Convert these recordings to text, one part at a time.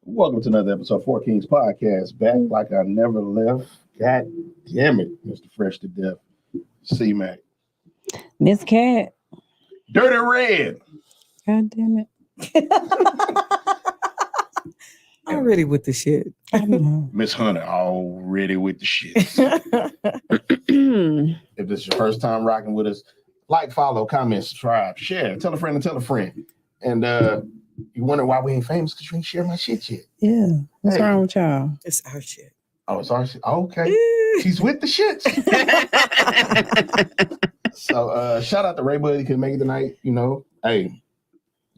Welcome to another episode of Four Kings Podcast. Back like I never left. God damn it, Mr. Fresh to Death. C-Mac. Miss Cat. Dirty Red. God damn it. Already with the shit. Miss Hunter, already with the shit. If this is your first time rocking with us, like, follow, comment, subscribe, share, tell a friend and tell a friend. And you wonder why we ain't famous because you ain't share my shit yet. Yeah. What's wrong with y'all? It's our shit. Oh, it's our shit. Oh, okay. She's with the shits. So shout out to Ray Buddy, couldn't make it tonight. You know, hey,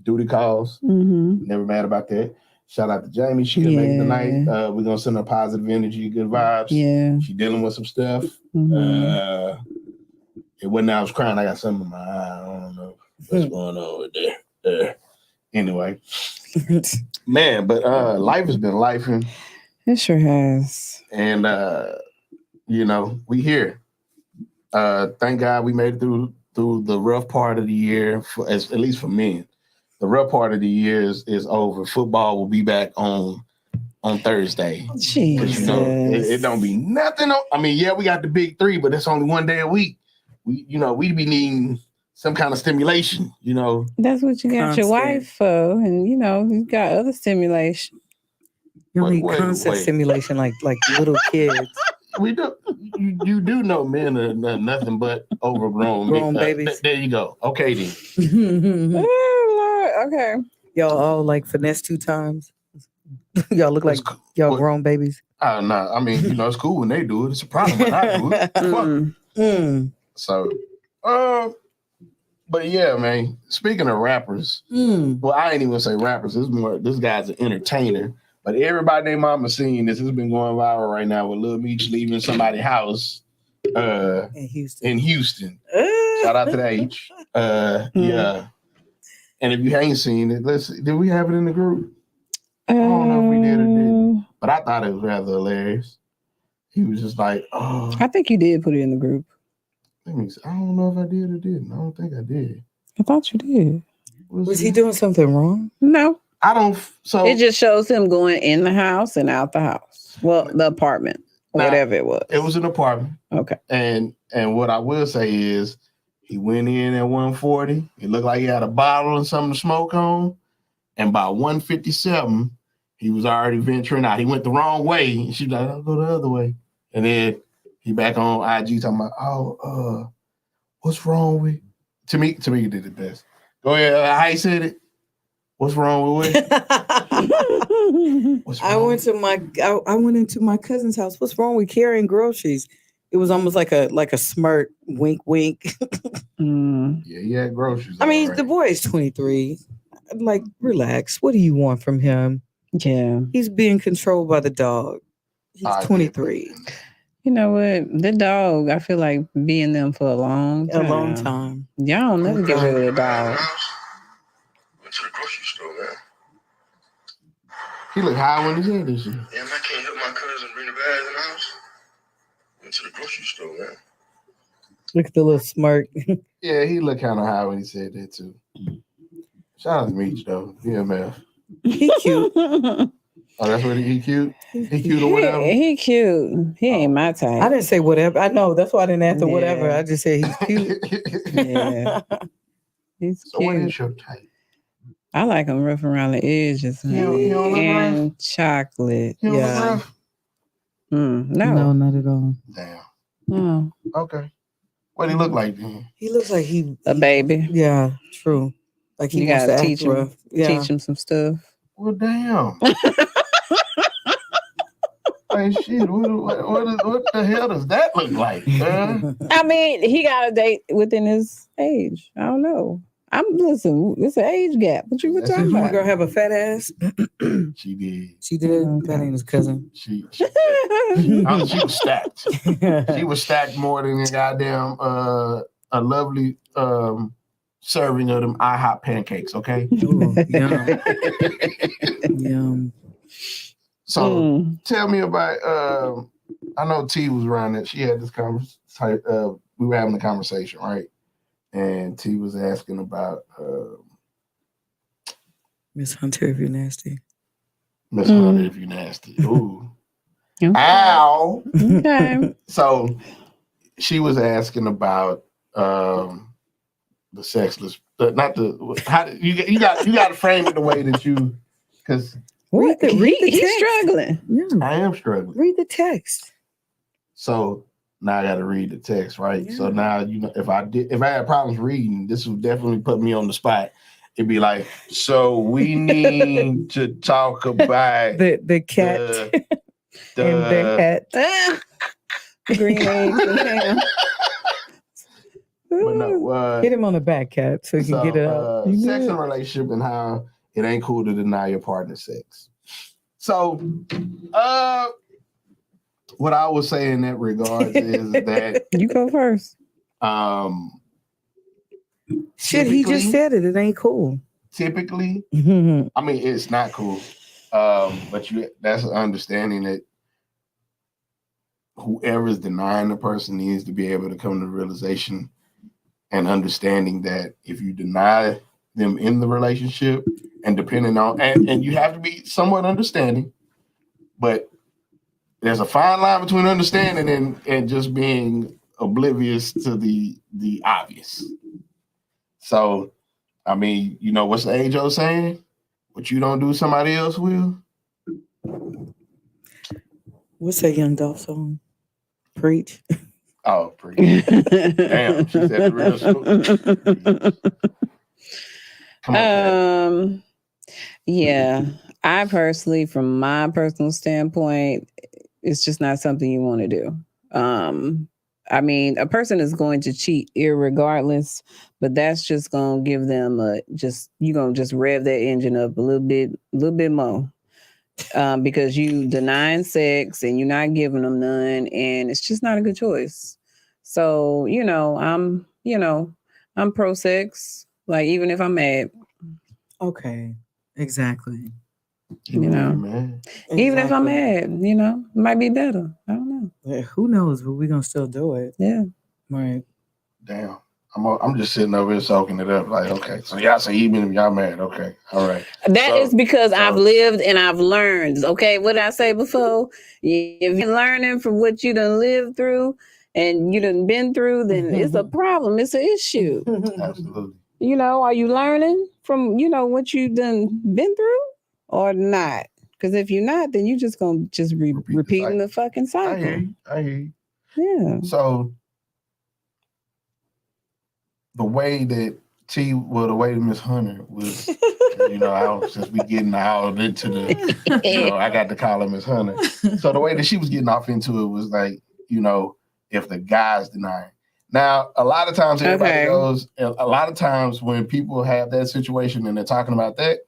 duty calls. Never mad about that. Shout out to Jamie. She couldn't make it tonight. We're gonna send her positive energy, good vibes. Yeah. She dealing with some stuff. It wasn't I was crying. I got something in my eye. I don't know what's going on with there. Anyway. Man, but life has been lifing. It sure has. And you know, we here. Thank God we made it through the rough part of the year, at least for me. The rough part of the year is over. Football will be back on Thursday. Jesus. You know, it don't be nothing. I mean, yeah, we got the big three, but it's only one day a week. We be needing some kind of stimulation, you know. That's what you got your wife for, and you know, you got other stimulation. You need concept stimulation like little kids. We do. You do know men are nothing but overgrown babies. There you go. Okay then. Oh, Lord. Okay. Y'all all like finesse 2 times. Y'all look like y'all grown babies. No, I mean, you know, it's cool when they do it. It's a problem when I do it. So, but yeah, man. Speaking of rappers, well, I ain't even say rappers. This guy's an entertainer. But everybody named mama seen this. It's been going viral right now with Lil Meech leaving somebody's house in Houston. Shout out to the H. Yeah. And if you ain't seen it, did we have it in the group? I don't know if we did or didn't. But I thought it was rather hilarious. He was just like, oh. I think you did put it in the group. I don't know if I did or didn't. I don't think I did. I thought you did. Was he doing something wrong? No. I don't. So it just shows him going in the house and out the house. Well, the apartment, whatever it was. It was an apartment. Okay. And what I will say is, he went in at 1:40. It looked like he had a bottle and something to smoke on. And by 1:57, he was already venturing out. He went the wrong way. And she's like, I'll go the other way. And then he back on IG talking about, what's wrong with? To me, he did the best. Go ahead. How you said it? What's wrong with it? I went into my cousin's house. What's wrong with carrying groceries? It was almost like a smirk, wink, wink. Yeah, he had groceries. I mean, the boy is 23. Like, relax. What do you want from him? Yeah. He's being controlled by the dog. He's 23. You know what? The dog, I feel like being them for a long time. Y'all don't never get rid of the dog. Went to the grocery store, man. He looked high when he said this shit. Yeah, man, I can't help my cousin bring the bags in the house. Went to the grocery store, man. Look at the little smirk. Yeah, he looked kind of high when he said that too. Shout out to Meech though. BMF. He cute. Oh, that's what he cute? He cute or whatever? He cute. He ain't my type. I didn't say whatever. I know. That's why I didn't answer whatever. I just said he's cute. Yeah. He's so cute. What is your type? I like him rough around the edges. And chocolate. Yeah. No, not at all. Damn. No. Okay. What he look like then? He looks like a baby. Yeah, true. Like he wants to teach him. Teach him some stuff. Well, damn. Hey, shit. What the hell does that look like? I mean, he got a date within his age. I don't know. Listen, it's an age gap. What you were talking about? Girl have a fat ass? She did. She did? Okay. That ain't his cousin. She was stacked. She was stacked more than a goddamn a lovely serving of them IHOP pancakes, okay? Ooh, yum. Yum. So tell me about I know T was around it. She had this conversation. We were having a conversation, right? And T was asking about Miss Hunter, if you're nasty. Miss Hunter, if you're nasty. Ooh. Okay. Ow. Okay. So she was asking about the sexless, not the how you got to frame it the way that you, because Read the He's text. struggling. Yeah. I am struggling. Read the text. So now I got to read the text, right? Yeah. So now if I had problems reading, this would definitely put me on the spot. It'd be like, so we need to talk about the cat and the hat. Green eggs and ham. But no, Hit him on the back, cat, so he can get it out. Sex in a relationship and how it ain't cool to deny your partner sex. So, what I would say in that regard is that you go first. Shit, he just said it. It ain't cool. Typically, I mean, it's not cool. But that's an understanding that whoever's denying the person needs to be able to come to the realization and understanding that if you deny them in the relationship and depending on, and you have to be somewhat understanding, but there's a fine line between understanding and just being oblivious to the obvious. So, I mean, you know, what's the age-old saying? What you don't do, somebody else will. What's that Young Dolph song? Preach. Oh, preach. Damn, she said it real smooth. Come on, yeah. I personally, from my personal standpoint, it's just not something you want to do. I mean, a person is going to cheat irregardless, but that's just gonna give them you're gonna just rev that engine up a little bit more. Because you denying sex and you're not giving them none, and it's just not a good choice. So, I'm pro sex, like even if I'm mad. Okay, exactly. man. Even if I'm mad, it might be better. I don't know. Yeah, who knows? But we're gonna still do it. Yeah. Right. Damn. I'm just sitting over here soaking it up. Like, okay, so y'all say even if y'all mad, okay, all right. That is because I've lived and I've learned. Okay, what did I say before? If you're learning from what you done lived through and you done been through, then it's a problem. It's an issue. Absolutely. Are you learning from what you done been through or not? Because if you're not, then you're just gonna repeating the fucking cycle. I hear you. Yeah. So the way that Miss Hunter was, since we getting out into the, I got to call her Miss Hunter. So the way that she was getting off into it was like, if the guy's denying. Now, a lot of times everybody goes, a lot of times when people have that situation and they're talking about that,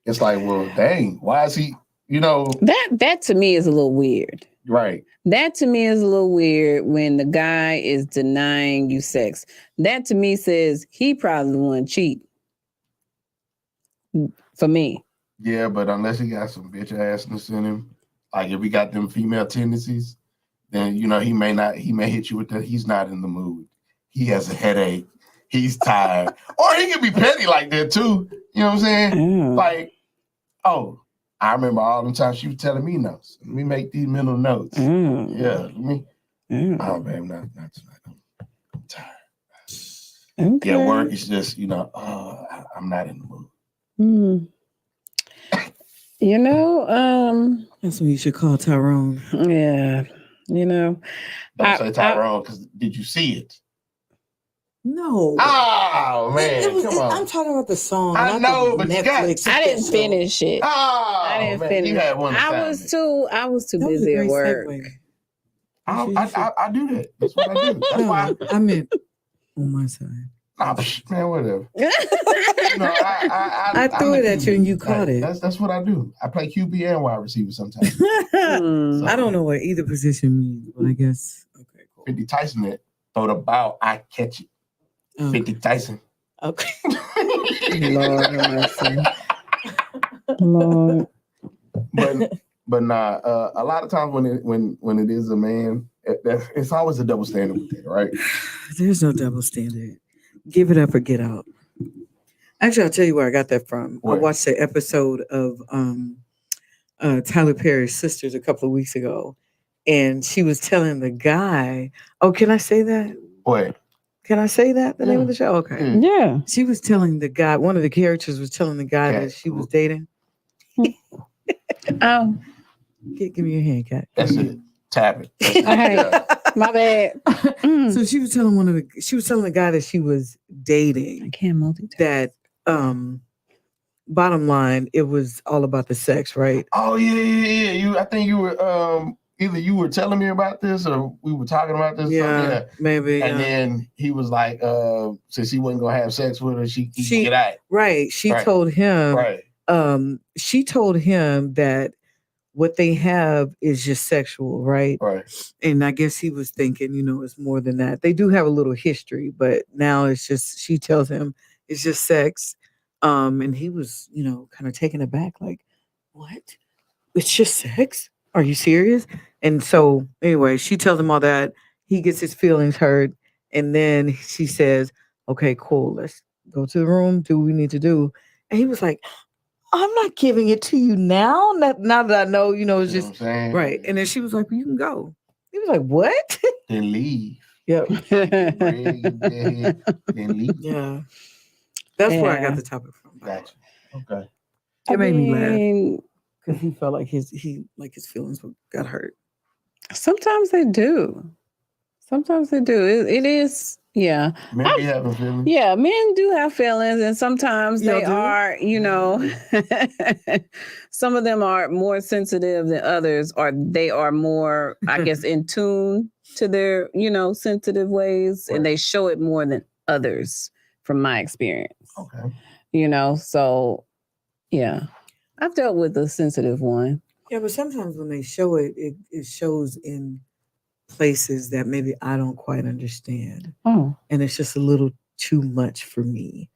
it's like, well, dang, why is he, That to me is a little weird. Right. That to me is a little weird when the guy is denying you sex. That to me says he probably the one cheat. For me. Yeah, but unless he got some bitch assness in him, like if he got them female tendencies, then he may hit you with that. He's not in the mood. He has a headache. He's tired. Or he can be petty like that too. You know what I'm saying? Like, oh, I remember all the times she was telling me notes. Let me make these mental notes. Yeah, let me. Oh, babe, not tonight. I'm tired. Okay. Yeah, work is just, I'm not in the mood. That's when you should call Tyrone. Yeah, Don't say Tyrone because did you see it? No. Oh man, come on. I'm talking about the song. I know, but Netflix. I didn't finish it. Oh, I didn't finish. You had one. I was too busy at work. I do that. That's what I do. That's why I meant on my side. Oh, man, whatever. I threw it at you and you caught it. That's what I do. I play QB and wide receiver sometimes. I don't know what either position means, but I guess. Okay, cool. 50 Tyson it. Throw the ball, I catch it. 50 Tyson. Okay. Lord mercy. Lord. But nah, a lot of times when it is a man, it's always a double standard with that, right? There's no double standard. Give it up or get out. Actually, I'll tell you where I got that from. Where? I watched the episode of Tyler Perry's Sisters a couple of weeks ago, and she was telling the guy, "Oh, can I say that? What? Can I say that? The name of the show? Okay." Yeah. Yeah. She was telling the guy, one of the characters was telling the guy Cat. that she was dating. Oh, Give me your hand, Cat. That's it. Tap it. That's it. Hey. Yeah. my bad. Mm. So she was telling the guy that she was I dating can't multitask. that bottom line, it was all about the sex, right? Oh yeah. I think you were either you were telling me about this or we were talking about this. Yeah, maybe. And then he was like, since he wasn't gonna have sex with her, she She- get out. Right. She Right. told him Right. she told him that what they have is just sexual, right? Right. And I guess he was thinking, it's more than that. They do have a little history, but now it's just, she tells him it's just sex. And he was, kind of taken aback, like, what? It's just sex? Are you serious? And so anyway, she tells him all that. He gets his feelings hurt. And then she says, okay, cool. Let's go to the room, do what we need to do. And he was like, I'm not giving it to you now. Now that I know, it's You know just what I'm saying? right. And then she was like, well, you can go. He was like, what? Then leave. Yep. Then leave. Yeah. That's where I Yeah. got the topic from. Gotcha. Okay. It made me laugh mean, because he felt like his feelings got hurt. sometimes they do. Sometimes they do. It is, yeah. Men be having feelings. Yeah, men do have feelings, and sometimes Y'all they do? are, some of them are more sensitive than others, or they are more, I guess, in tune to their, sensitive ways, and Right. they show it more than others, from my experience. Okay. So yeah, I've dealt with a sensitive one. Yeah, but sometimes when they show it, it shows in places that maybe I don't quite understand. Oh, And it's just a little too much for me.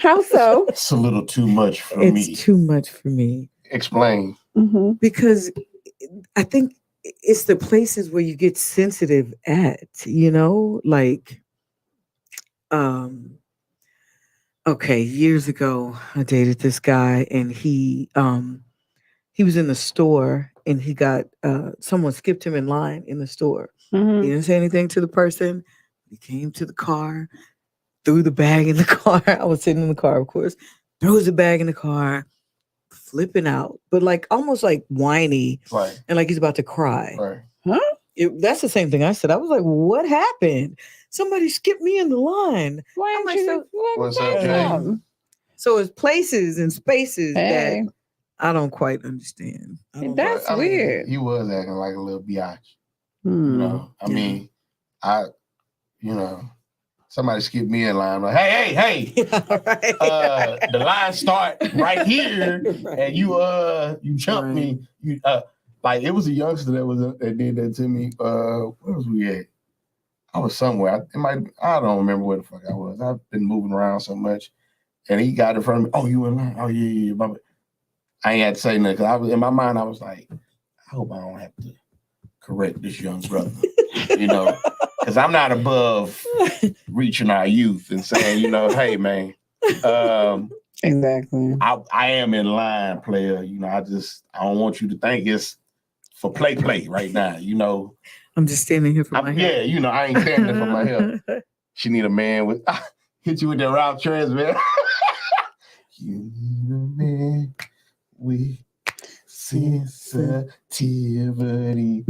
how so? It's a little too much for It's me. too much for me. Explain. Mm-hmm. Because I think it's the places where you get sensitive at, like okay, years ago I dated this guy and he was in the store and he got someone skipped him in line in the store. Mm-hmm. He didn't say anything to the person. He came to the car, threw the bag in the car. I was sitting in the car, of course. Throws the bag in the car, flipping out, but like almost like whiny Right. and like he's about to cry. Right. That's the same thing I said. I was like, what happened? Somebody skipped me in the line. Why How am I ain't so- What's up, Jay? So it's places and spaces Hey, that I don't quite understand. I don't That's But, I mean, weird. he was acting like a little biatch. hmm. I mean, somebody skipped me in line. Like, hey, right. the line start right here, Right. and you jumped me. You like it was a youngster that did that to me. Where was we at? I was somewhere. I don't remember where the fuck I was. I've been moving around so much, and he got in front of me. Oh, you in line? Oh yeah. I ain't had to say nothing because I was in my mind. I was like, I hope I don't have to correct this young brother, because I'm not above reaching our youth and saying, hey man, Exactly. I am in line, player. I don't want you to think it's for play right now. I'm just standing here for my head. Yeah, I ain't standing for my help. She need a man with hit you with that Ralph Trez, man. You need a man with sensitivity.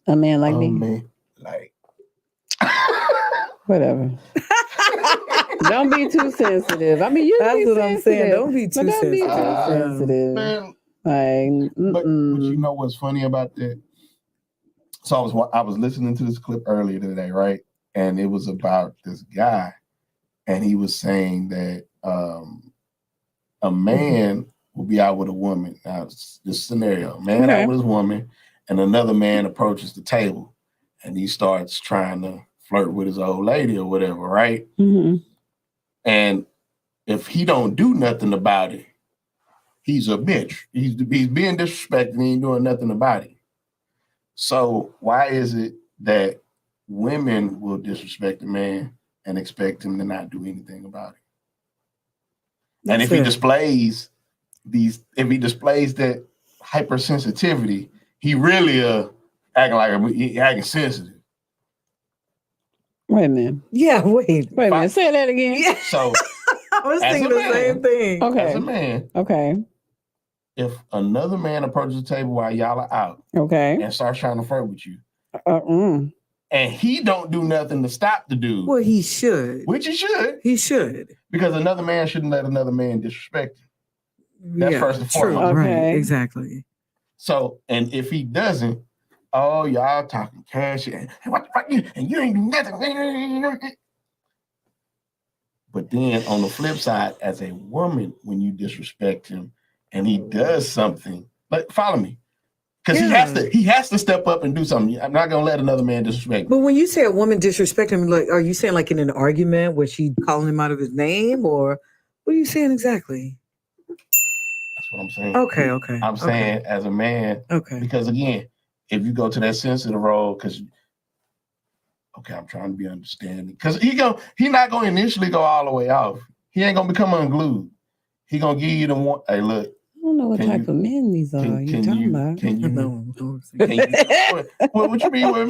A man like me. Man, like Whatever. Don't be too sensitive. I mean, you That's be what I'm saying. sensitive, Don't be but too don't be too sensitive. sensitive. man. Like, But you know what's funny about that? So I was listening to this clip earlier today, right? And it was about this guy, and he was saying that a man will be out with a woman. Now, it's this scenario: a man out with his woman, and another man approaches the table, and he starts trying to flirt with his old lady or whatever, right? Mm-hmm. And if he don't do nothing about it, he's a bitch. He's being disrespected and he ain't doing nothing about it. So why is it that women will disrespect a man and expect him to not do anything about it? And if he displays that hypersensitivity, he really acting sensitive. Wait a minute. Yeah, wait a minute. Say that again. Yeah. So I was thinking the same thing. Okay. As a man, okay. If another man approaches the table while y'all are out, okay, and starts trying to flirt with you, and he don't do nothing to stop the dude, well, he should. Which he should. He should. Because another man shouldn't let another man disrespect him. That's first and foremost. Right, exactly. So, and if he doesn't, oh, y'all talking cash and what the fuck you, and you ain't do nothing. But then on the flip side, as a woman, when you disrespect him and he does something, like follow me. Because he has to step up and do something. I'm not gonna let another man disrespect me. But when you say a woman disrespect him, like, are you saying like in an argument where she calling him out of his name, or what are you saying exactly? That's what I'm saying. Okay. I'm saying as a man, because again, if you go to that sensitive role, I'm trying to be understanding. Because he not gonna initially go all the way off. He ain't gonna become unglued. He gonna give you the one. Hey, look. I don't know what type of men these are. You talking about? What you mean? Most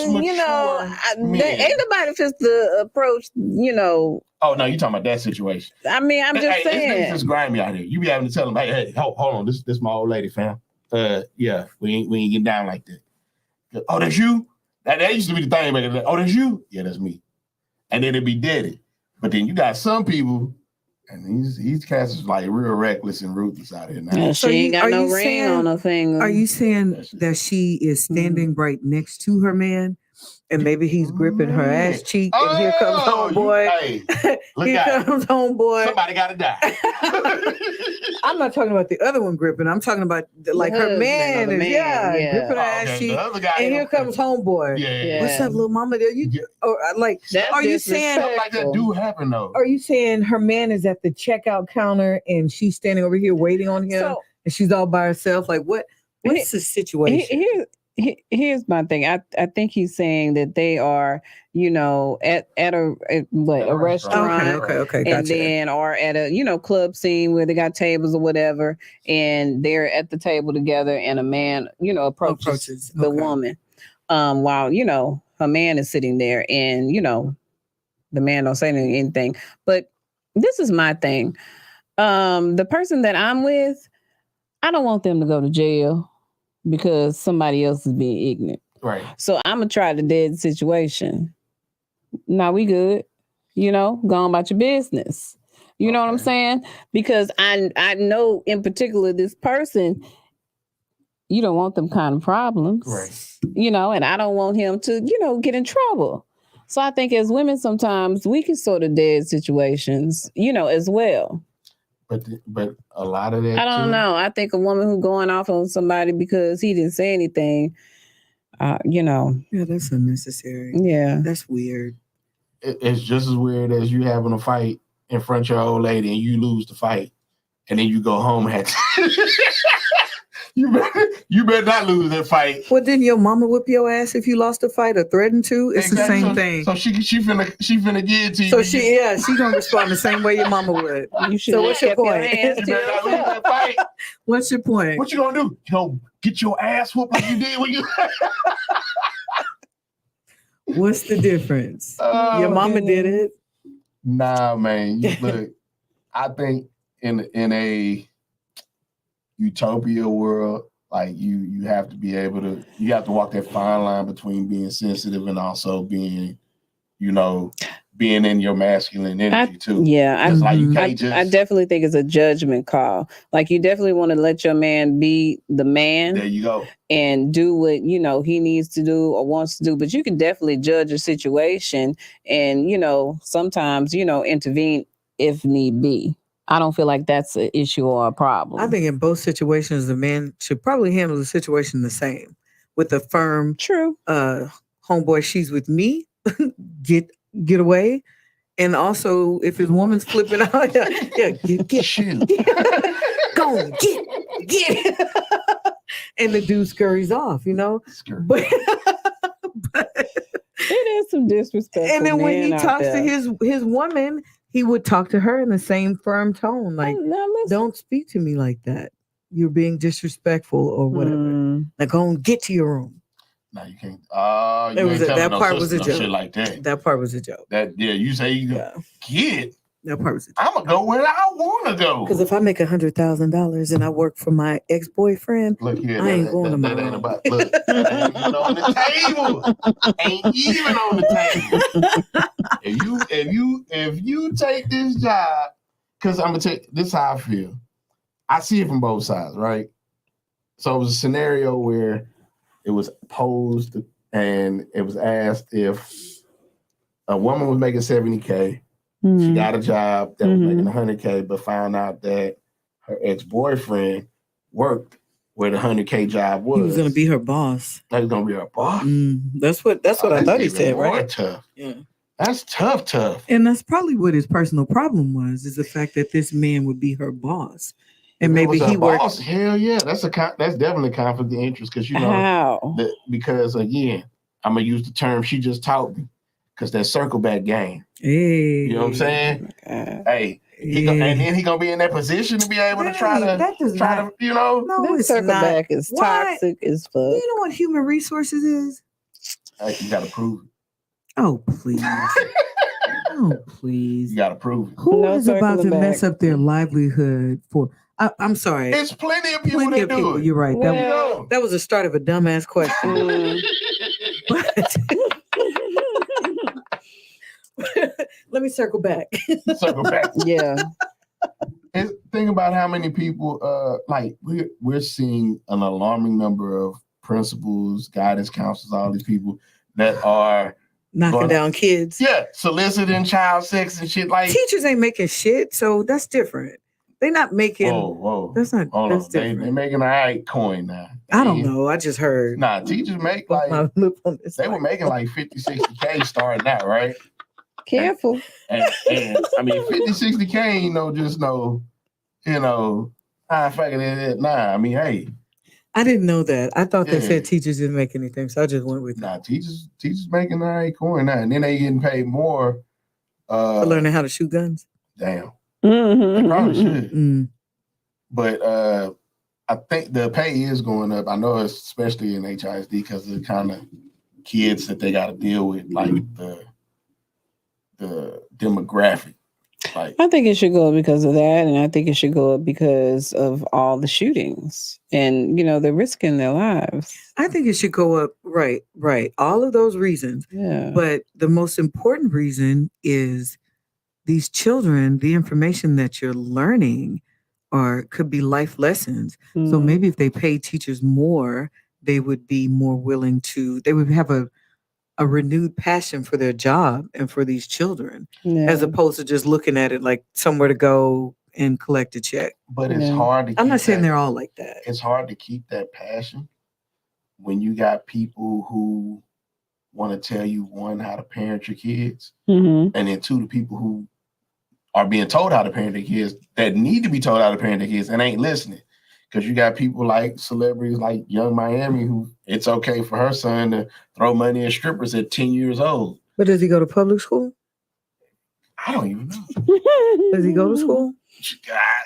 mature men. Ain't nobody just to approach. Oh no, you talking about that situation? I mean, I'm just saying. It's just grimy out here. You be having to tell them, hey, hold on, this my old lady, fam. Yeah, we ain't getting down like that. Oh, that's you? That used to be the thing back then. Oh, that's you? Yeah, that's me. And then it'd be dead. But then you got some people. And these cats is like real reckless and ruthless out here now. Yeah, she ain't got no ring on her finger. Are you saying that she is standing right next to her man, and maybe he's gripping her ass cheek, and here comes homeboy. Here comes homeboy. Somebody gotta die. I'm not talking about the other one gripping. I'm talking about like her man is gripping her ass cheek, and here comes homeboy. Yeah. What's up, little mama? Are you saying something like that do happen though? Are you saying her man is at the checkout counter and she's standing over here waiting on him, and she's all by herself? Like what's the situation? Here's my thing. I think he's saying that they are, at a restaurant. Okay. And then are at a, club scene where they got tables or whatever, and they're at the table together, and a man, approaches the woman, while, her man is sitting there, and, the man don't say anything. But this is my thing. The person that I'm with, I don't want them to go to jail because somebody else is being ignorant. Right. So I'm going to try the dead situation. Now we good. Go on about your business. You know what I'm saying? Because I know in particular this person, you don't want them kind of problems. Right. And I don't want him to, get in trouble. So I think as women, sometimes we can sort of dead situations, as well. But a lot of that, I don't know. I think a woman who going off on somebody because he didn't say anything, Yeah, that's unnecessary. Yeah. That's weird. It's just as weird as you having a fight in front of your old lady and you lose the fight, and then you go home and you better not lose that fight. Well, didn't your mama whip your ass if you lost a fight or threatened to? It's exactly. The same thing. So she finna get it to you. So she gonna respond the same way your mama would. So what's your point? What's your point? What you gonna do? Get your ass whooped like you did when you. What's the difference? Your mama did it. Nah, man. Look, I think in a utopia world, like you have to be able to, you have to walk that fine line between being sensitive and also being, being in your masculine energy too. Yeah, I definitely think it's a judgment call. Like you definitely want to let your man be the man. There you go. And do what he needs to do or wants to do. But you can definitely judge a situation and sometimes intervene if need be. I don't feel like that's an issue or a problem. I think in both situations, the man should probably handle the situation the same with a firm, true, homeboy, she's with me, get away. And also, if his woman's flipping out, get shoot. Go get. And the dude scurries off, But it is some disrespect. And then when he talks to his woman, he would talk to her in the same firm tone, like, don't speak to me like that. You're being disrespectful or whatever. Now go and get to your room. No, you can't. You ain't telling that no part was sister a no joke. shit like that. That part was a joke. You say you kid. That part was a joke. I'm gonna go where I want to go. Because if I make $100,000 and I work for my ex-boyfriend, look here, I ain't going to my that ain't room. about. Look, that ain't even on the table. Ain't even on the table. If you take this job, because I'm gonna take this is how I feel. I see it from both sides, right? So it was a scenario where it was posed and it was asked if a woman was making $70K. She got a job that was making $100K, but found out that her ex-boyfriend worked where the $100K job was. He was going to be her boss. He was going to be her boss. That's what I thought he said, right? Tough. Yeah. That's tough. And that's probably what his personal problem was, is the fact that this man would be her boss. And maybe he worked. Hell yeah, that's definitely a conflict of interest, because because again, I'm gonna use the term she just taught me, because that circle back game. Hey, you know what I'm saying? And then he gonna be in that position to be able to try to No, this circle back is toxic as fuck. You know what human resources is? You gotta prove it. Oh please. Oh please. You gotta prove it. Who is about to mess up their livelihood for? I'm sorry. It's plenty of people that do it. You're right. That was the start of a dumbass question. Let me circle back. Yeah. And think about how many people, we're seeing an alarming number of principals, guidance counselors, all these people that are knocking down kids. Yeah, soliciting child sex and shit. Like, teachers ain't making shit, so that's different. They're not making. Whoa. That's not. That's different. They're making an right coin now. I don't know. I just heard. Nah, teachers make they were making like 50, 60K starting out, right? Careful. And I mean, 50, 60K ain't fucking it. Nah, I mean, hey. I didn't know that. I thought they said teachers didn't make anything, so I just went with that. Nah, teachers making an right coin now, and then they getting paid more for learning how to shoot guns. Damn. They probably should. But I think the pay is going up. I know, especially in HISD, because of the kind of kids that they got to deal with, like the demographic. Like, I think it should go up because of that, and I think it should go up because of all the shootings, and they're risking their lives. I think it should go up. Right. All of those reasons. Yeah. But the most important reason is these children, the information that you're learning could be life lessons. So maybe if they pay teachers more, they would be more willing they would have a renewed passion for their job and for these children, as opposed to just looking at it like somewhere to go and collect a check. But it's hard to I'm not saying they're all like that. It's hard to keep that passion when you got people who want to tell you, one, how to parent your kids, and then two, the people who are being told how to parent their kids that need to be told how to parent their kids and ain't listening. Because you got people like celebrities like Young Miami, who it's okay for her son to throw money at strippers at 10 years old. But does he go to public school? I don't even know. Does he go to school?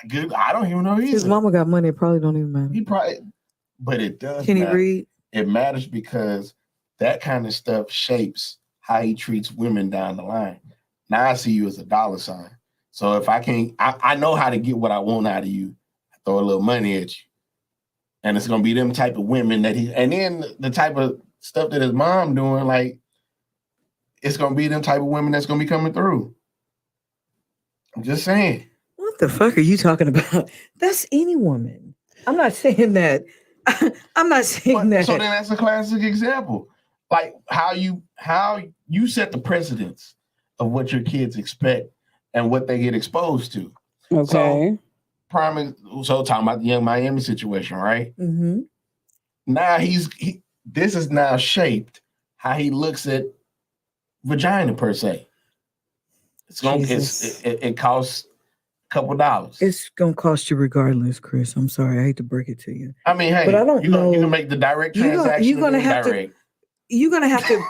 Good. I don't even know either. His mama got money. It probably don't even matter. But it does. Can he read? It matters because that kind of stuff shapes how he treats women down the line. Now I see you as a dollar sign. So if I can't, I know how to get what I want out of you. Throw a little money at you. And it's going to be them type of women and then the type of stuff that his mom doing, like, it's going to be them type of women that's going to be coming through. I'm just saying. What the fuck are you talking about? That's any woman. I'm not saying that. I'm not saying that. So then that's a classic example. Like how you set the precedence of what your kids expect and what they get exposed to. Okay. So talking about the Young Miami situation, right? Mm-hmm. Now this is now shaped how he looks at vagina per se. It costs a couple dollars. It's gonna cost you regardless, Chris. I'm sorry, I hate to break it to you. I mean, hey, but I don't know. You can make the direct transaction. You're gonna have to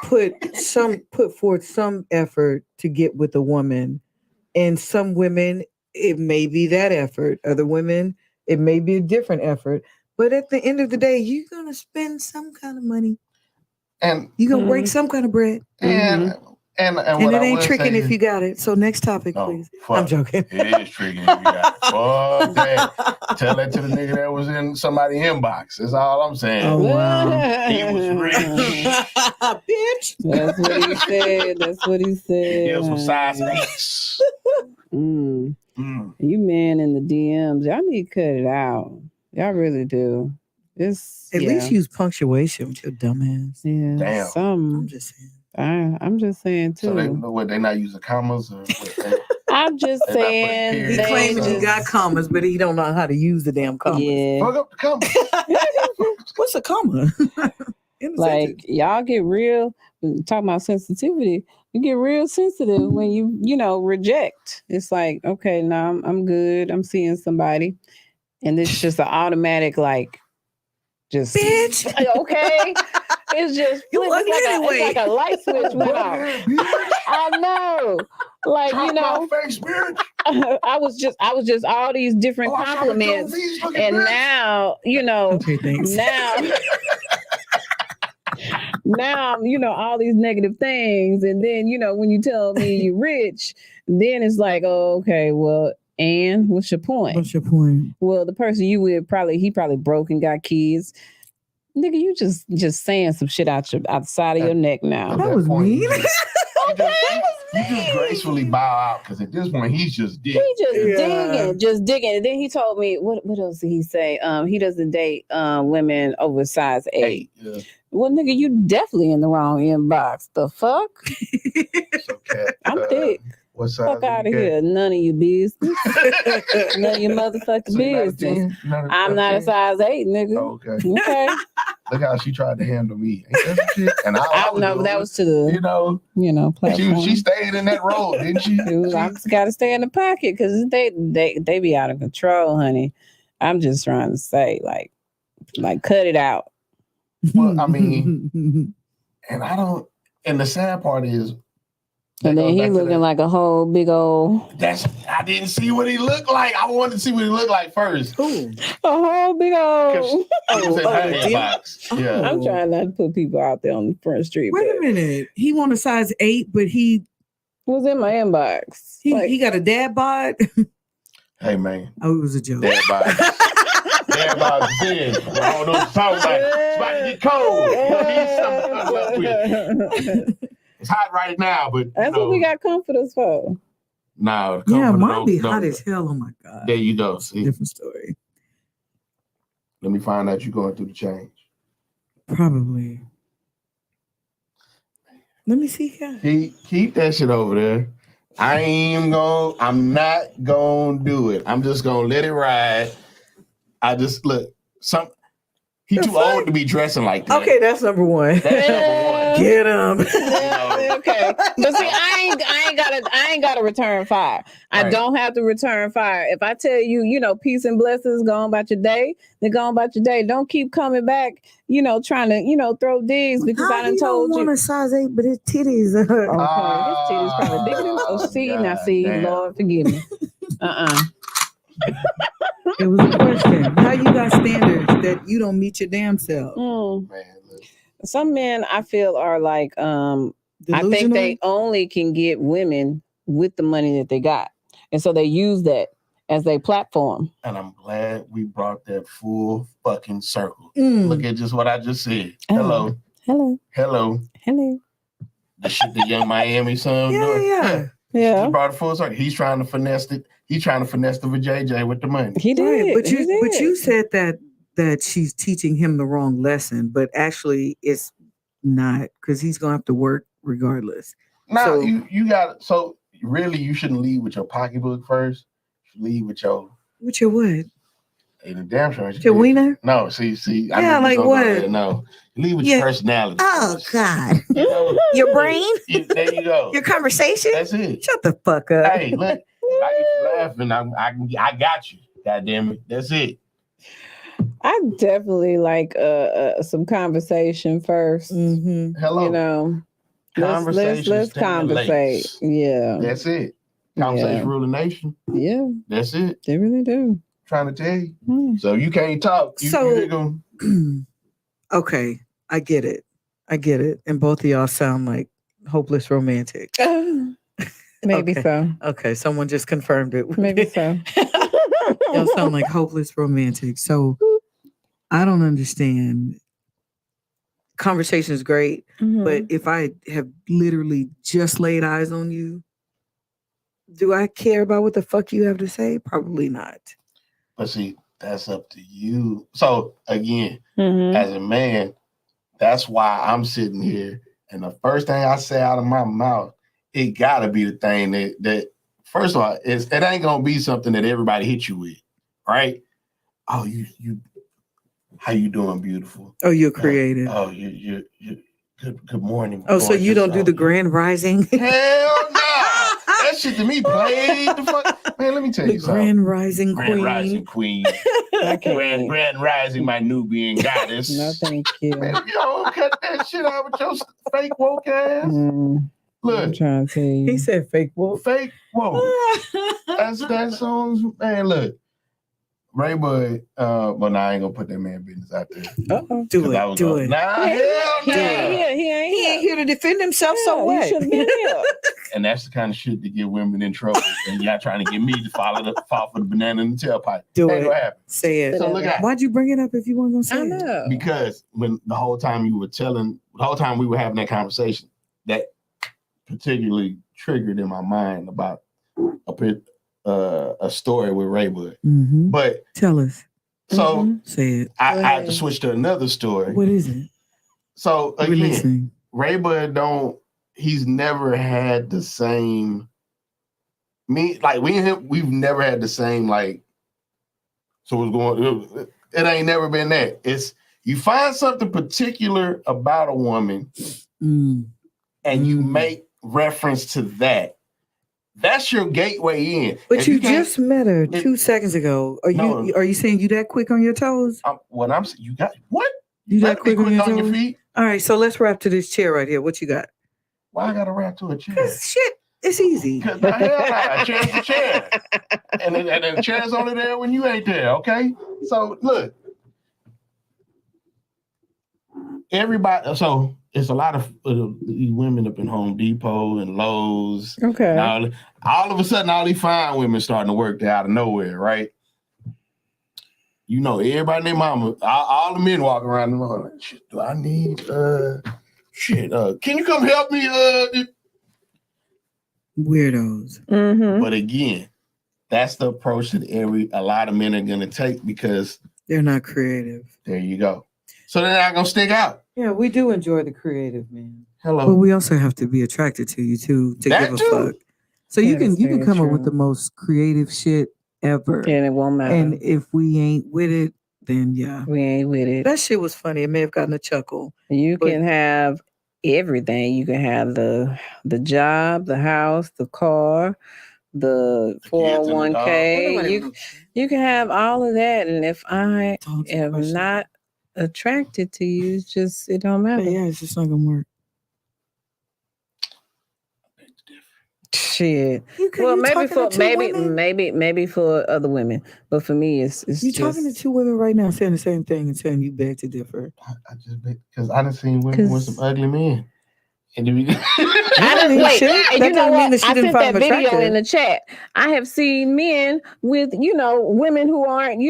put forth some effort to get with a woman And some women, it may be that effort. Other women, it may be a different effort. But at the end of the day, you're gonna spend some kind of money. And You're gonna break some kind of bread. and and And what it I ain't would tricking say if you got it. So next topic, no, please. fuck I'm joking. It is tricking if you got it. Fuck that. Tell that to the nigga that was in somebody's inbox. That's all I'm saying. Oh, wow. He was rich. Bitch. That's what he said. That's what he said. He deals with size 8s. You men in the DMs, y'all need to cut it out. Y'all really do. It's At least use punctuation with your dumb ass. Yeah. Damn. I'm just saying. I'm just saying too. So they know what, they not using commas or what I'm just They're not putting saying periods. He They claiming he just- got commas, but he don't know how to use the damn commas. Yeah. fuck up the commas. What's a comma? In a Like sentence. y'all get real talking about sensitivity. You get real sensitive when you reject. It's like, okay, no, I'm good. I'm seeing somebody, and it's just an automatic like, just Bitch. okay. It's just You flip. ugly anyway. It's like a light switch went off. I know, like Chop you know, my face, bitch. I was just all these different Oh, I shot compliments, the Joe V's looking and bitch. now Okay, thanks. now all these negative things, and then when you tell me you're rich, then it's like, oh, okay, well, and what's your point? What's your point? Well, the person you with he probably broke and got kids. Nigga, you just saying some shit out the side of your neck now. At That was point, mean. You just gracefully bow out because at this point he's just digging. He Yeah. just digging. And then he told me, what else did he say? He doesn't date women over size 8. Yeah. Well, nigga, you definitely in the wrong inbox. The fuck? So, Kat, I'm thick. What size? Fuck out of here. None of your business. None of your motherfucking So you're not a business. 10? I'm not a 10? size 8, nigga. Oh, okay. Okay. Look how she tried to handle me. Ain't that some shit? And I was No, doing but that it. was to the platform. She stayed in that role, didn't she? I just got to stay in the pocket because they be out of control, honey. I'm just trying to say, like cut it out. Well, I mean, and I don't. And the sad part is, And then he looking like a whole big old. I didn't see what he looked like. I wanted to see what he looked like first. Ooh. A whole big old. He was in her the deal? inbox. Yeah. I'm trying not to put people out there on the front street. Wait a but minute. He want a size 8, but he was in my inbox. he got a dad bod. Hey man, Oh, it was a joke. dad bod. Dad bod is in. I don't know what you're talking about. It's about to get cold. Need something to cover up with. It's hot right now, but That's what we got comforters for. No, Yeah, mine be hot as hell. Oh my god. There you go. See, Different story. let me find out you're going through the change. Probably. Let me see here. Keep that shit over there. I'm not gonna do it. I'm just gonna let it ride. He too old to be dressing like that. Okay, that's number one. That's number one. Get him. Okay, but see, I ain't gotta return fire. I Right. don't have to return fire. If I tell you, peace and blessings, go on about your day, then go on about your day. Don't keep coming back, trying to, throw digs because I done told you. Want a size 8, but his titties. Okay, his titties probably bigger than. Oh, see, God now see, damn. Lord forgive me. It was a question. How you got standards that you don't meet your damn self? Mm. Man, look. Some men I feel are like, I think they only can get women with the money that they got, and so they use that as their platform. And I'm glad we brought that full fucking circle. Mm. Look at just what I just said. Oh. Hello. Hello. The shit the Young Miami son doing. Yeah. He brought it full circle. He's trying to finesse it. He's trying to finesse the JJ with the money. He did. Right, but He did. you said that she's teaching him the wrong lesson, but actually it's not, because he's gonna have to work regardless. Now So- you got so really you shouldn't lead with your pocketbook first. You should lead with your What? the damn sure. Your wiener? No, see. Yeah, like what? No, you lead with Yeah. your personality. Oh God! You know, Your brain? there you go. Your conversation? That's it. Shut the fuck up! Hey, look, if I get you laughing, I got you. God damn it. That's it. I definitely like some conversation first. Mm-hmm. Hello. Let's Conversations let's stimulates. conversate. Yeah. That's it. Conversation rule the nation. Yeah. That's it. They really do. Trying to tell you. So you can't talk. Okay, I get it. And both of y'all sound like hopeless romantics. Maybe so. Okay, someone just confirmed it. Maybe so. Y'all sound like hopeless romantics. So I don't understand. Conversation is great, but if I have literally just laid eyes on you, do I care about what the fuck you have to say? Probably not. But see, that's up to you. So again, as a man, that's why I'm sitting here. And the first thing I say out of my mouth, it gotta be the thing that first of all, it ain't gonna be something that everybody hits you with, right? Oh, you how you doing, beautiful? Oh, you're creative. You good morning. Oh, so you don't do the grand rising? Hell no. That shit to me played the fuck. Man, let me tell you something. Grand rising queen. Grand rising, my Nubian goddess. No, thank you. Man, you don't cut that shit out with your fake woke ass. Look, I'm trying to tell you. He said fake woke. Fake woke. That songs. Man, look. Ray Bud, well, now I ain't gonna put that man business out there. Do it. Nah, hell He ain't here to defend himself. So what? He should have been here. And that's the kind of shit that get women in trouble. And y'all trying to get me to fall for the banana in the tailpipe. Do ain't it. gonna happen. Say it. So look at. Why'd you bring it up if you weren't gonna say it? I know. Because when the whole time we were having that conversation, that particularly triggered in my mind about a story with Ray Bud. But tell us. So say it. I had to switch to another story. What is it? So again, Ray Bud he's never had the same me and him, we've never had the same so what's going it ain't never been that. It's you find something particular about a woman and you make reference to that. That's your gateway in. But you just met her 2 seconds ago. Are you saying you that quick on your toes? You got what? You that quick on your feet? All right, so let's wrap to this chair right here. What you got? Why I gotta wrap to a chair? Shit, it's easy. Hell nah, a chair's a chair. And the chair's only there when you ain't there, okay? So look. Everybody, so it's a lot of women up in Home Depot and Lowe's. Okay. And all of a sudden, all these fine women starting to work there out of nowhere, right? You know, everybody and their mama, all the men walking around the room like, shit, do I need, can you come help me? Weirdos. But again, that's the approach that a lot of men are going to take because they're not creative. There you go. So they're not going to stick out. Yeah, we do enjoy the creative, man. Hello. But we also have to be attracted to you too to give a fuck. So you can come up with the most creative shit ever. And it won't matter. And if we ain't with it, then yeah. We ain't with it. That shit was funny. It may have gotten a chuckle. You can have everything. You can have the job, the house, the car, the 401k. You can have all of that. And if I am not attracted to you, it don't matter. But yeah, it's just not gonna work. Shit. Well, maybe for other women, but for me, it's you talking to two women right now saying the same thing and saying you beg to differ. I just beg because I done seen women with some ugly men. And I didn't wait. And you know what? I sent that video in the chat. I have seen men with women who aren't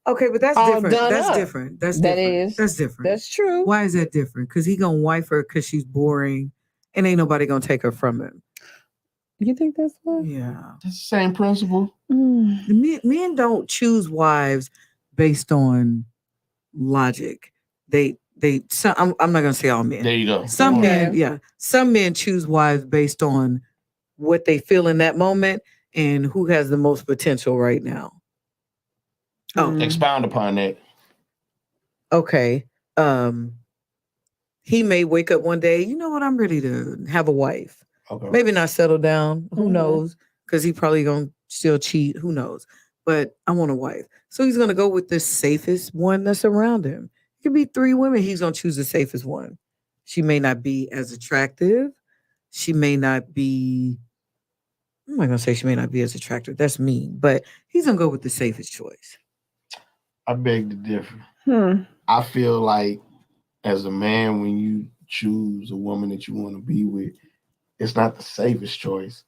Okay, but that's different. That's different. That's different. That's true. Why is that different? Because he gonna wife her because she's boring, and ain't nobody gonna take her from him. You think that's why? Yeah, it's the same principle. Men don't choose wives based on logic. I'm not gonna say all men. There you go. Some men choose wives based on what they feel in that moment and who has the most potential right now. Expound upon that. Okay. He may wake up one day, you know what, I'm ready to have a wife. Okay. Maybe not settle down. Who knows? Because he probably gonna still cheat. Who knows? But I want a wife. So he's gonna go with the safest one that's around him. It could be 3 women. He's gonna choose the safest one. She may not be as attractive. She may not be I'm not gonna say she may not be as attractive. That's mean, but he's gonna go with the safest choice. I beg to differ. I feel like as a man, when you choose a woman that you want to be with, it's not the safest choice.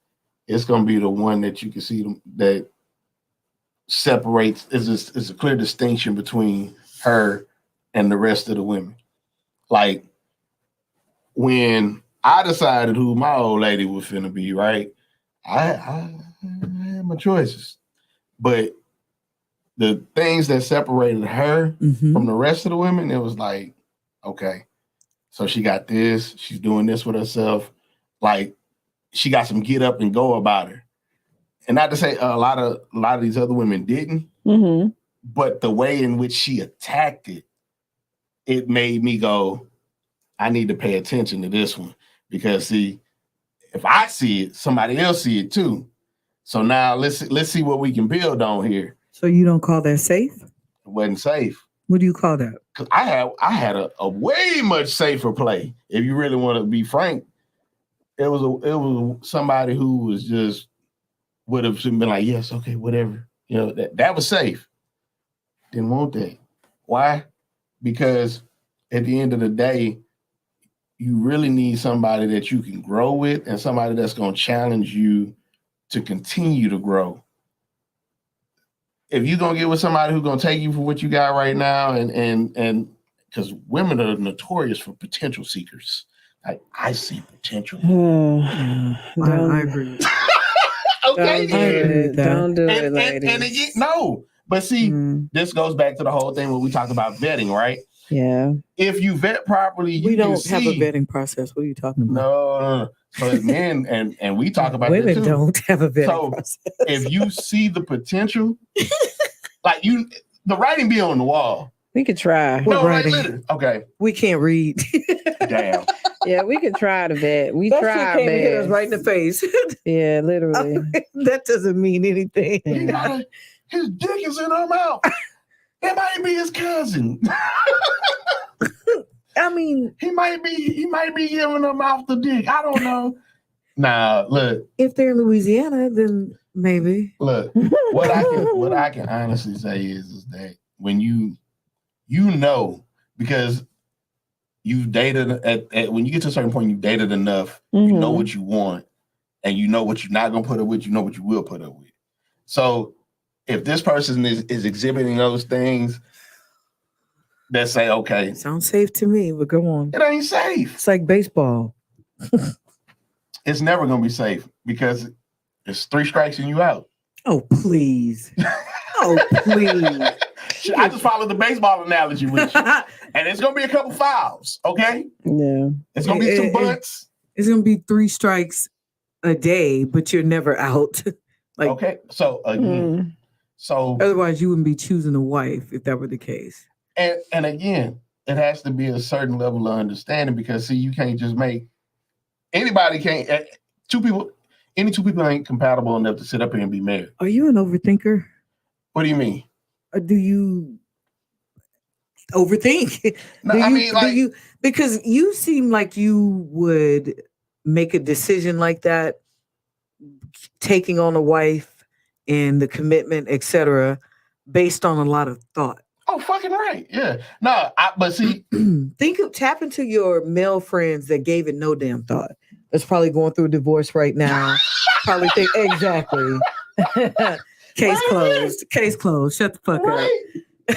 It's gonna be the one that you can see that separates. Is a clear distinction between her and the rest of the women. Like when I decided who my old lady was finna be, right? I had my choices, but the things that separated her from the rest of the women, it was like, okay, so she got this, she's doing this with herself, like she got some get up and go about her. And not to say a lot of these other women didn't, but the way in which she attacked it, it made me go, I need to pay attention to this one because see, if I see it, somebody else see it too. So now let's see what we can build on here. So you don't call that safe? It wasn't safe. What do you call that? Because I had a way much safer play. If you really want to be frank, it was somebody who was just would have been like, yes, okay, whatever. You know, that was safe. Didn't want that. Why? Because at the end of the day, you really need somebody that you can grow with and somebody that's going to challenge you to continue to grow. If you're going to get with somebody who's going to take you for what you got right now, and because women are notorious for potential seekers. I see potential. I agree. Okay. Don't do it, ladies. And again, no. But see, this goes back to the whole thing when we talk about vetting, right? Yeah. If you vet properly, we don't have a vetting process. What are you talking about? No. So as men, and we talk about women too. don't have a vetting process. If you see the potential, like the writing be on the wall. We could try. No, writing? Okay. We can't read. Damn. Yeah, we could try to vet. We that try. Shit came hit us right in the face. Yeah, literally. That doesn't mean anything. His dick is in her mouth. It might be his cousin. I mean, he might be giving her mouth the dick. I don't know. Nah, look. If they're in Louisiana, then maybe. Look, what I can honestly say is that when you know, because you've dated at when you get to a certain point, you've dated enough, you know what you want, and you know what you're not gonna put up with, you know what you will put up with. So if this person is exhibiting those things that say, okay. Sounds safe to me, but go on. It ain't safe. It's like baseball. It's never gonna be safe because it's 3 strikes and you out. Oh, please. Oh, please. I just followed the baseball analogy with you. And it's gonna be a couple fouls, okay? Yeah. It's gonna be some bunts. It's gonna be 3 strikes a day, but you're never out. Okay. So again, so otherwise you wouldn't be choosing a wife if that were the case. And again, it has to be a certain level of understanding because see, you can't just make anybody can't any two people ain't compatible enough to sit up here and be married. Are you an overthinker? What do you mean? Or do you overthink? No, because you seem like you would make a decision like that, taking on a wife and the commitment, etc., based on a lot of thought. Oh, fucking right. Yeah. No, but see, tap into your male friends that gave it no damn thought. That's probably going through a divorce right now. Probably think exactly. Case closed. Case closed. Shut the fuck up.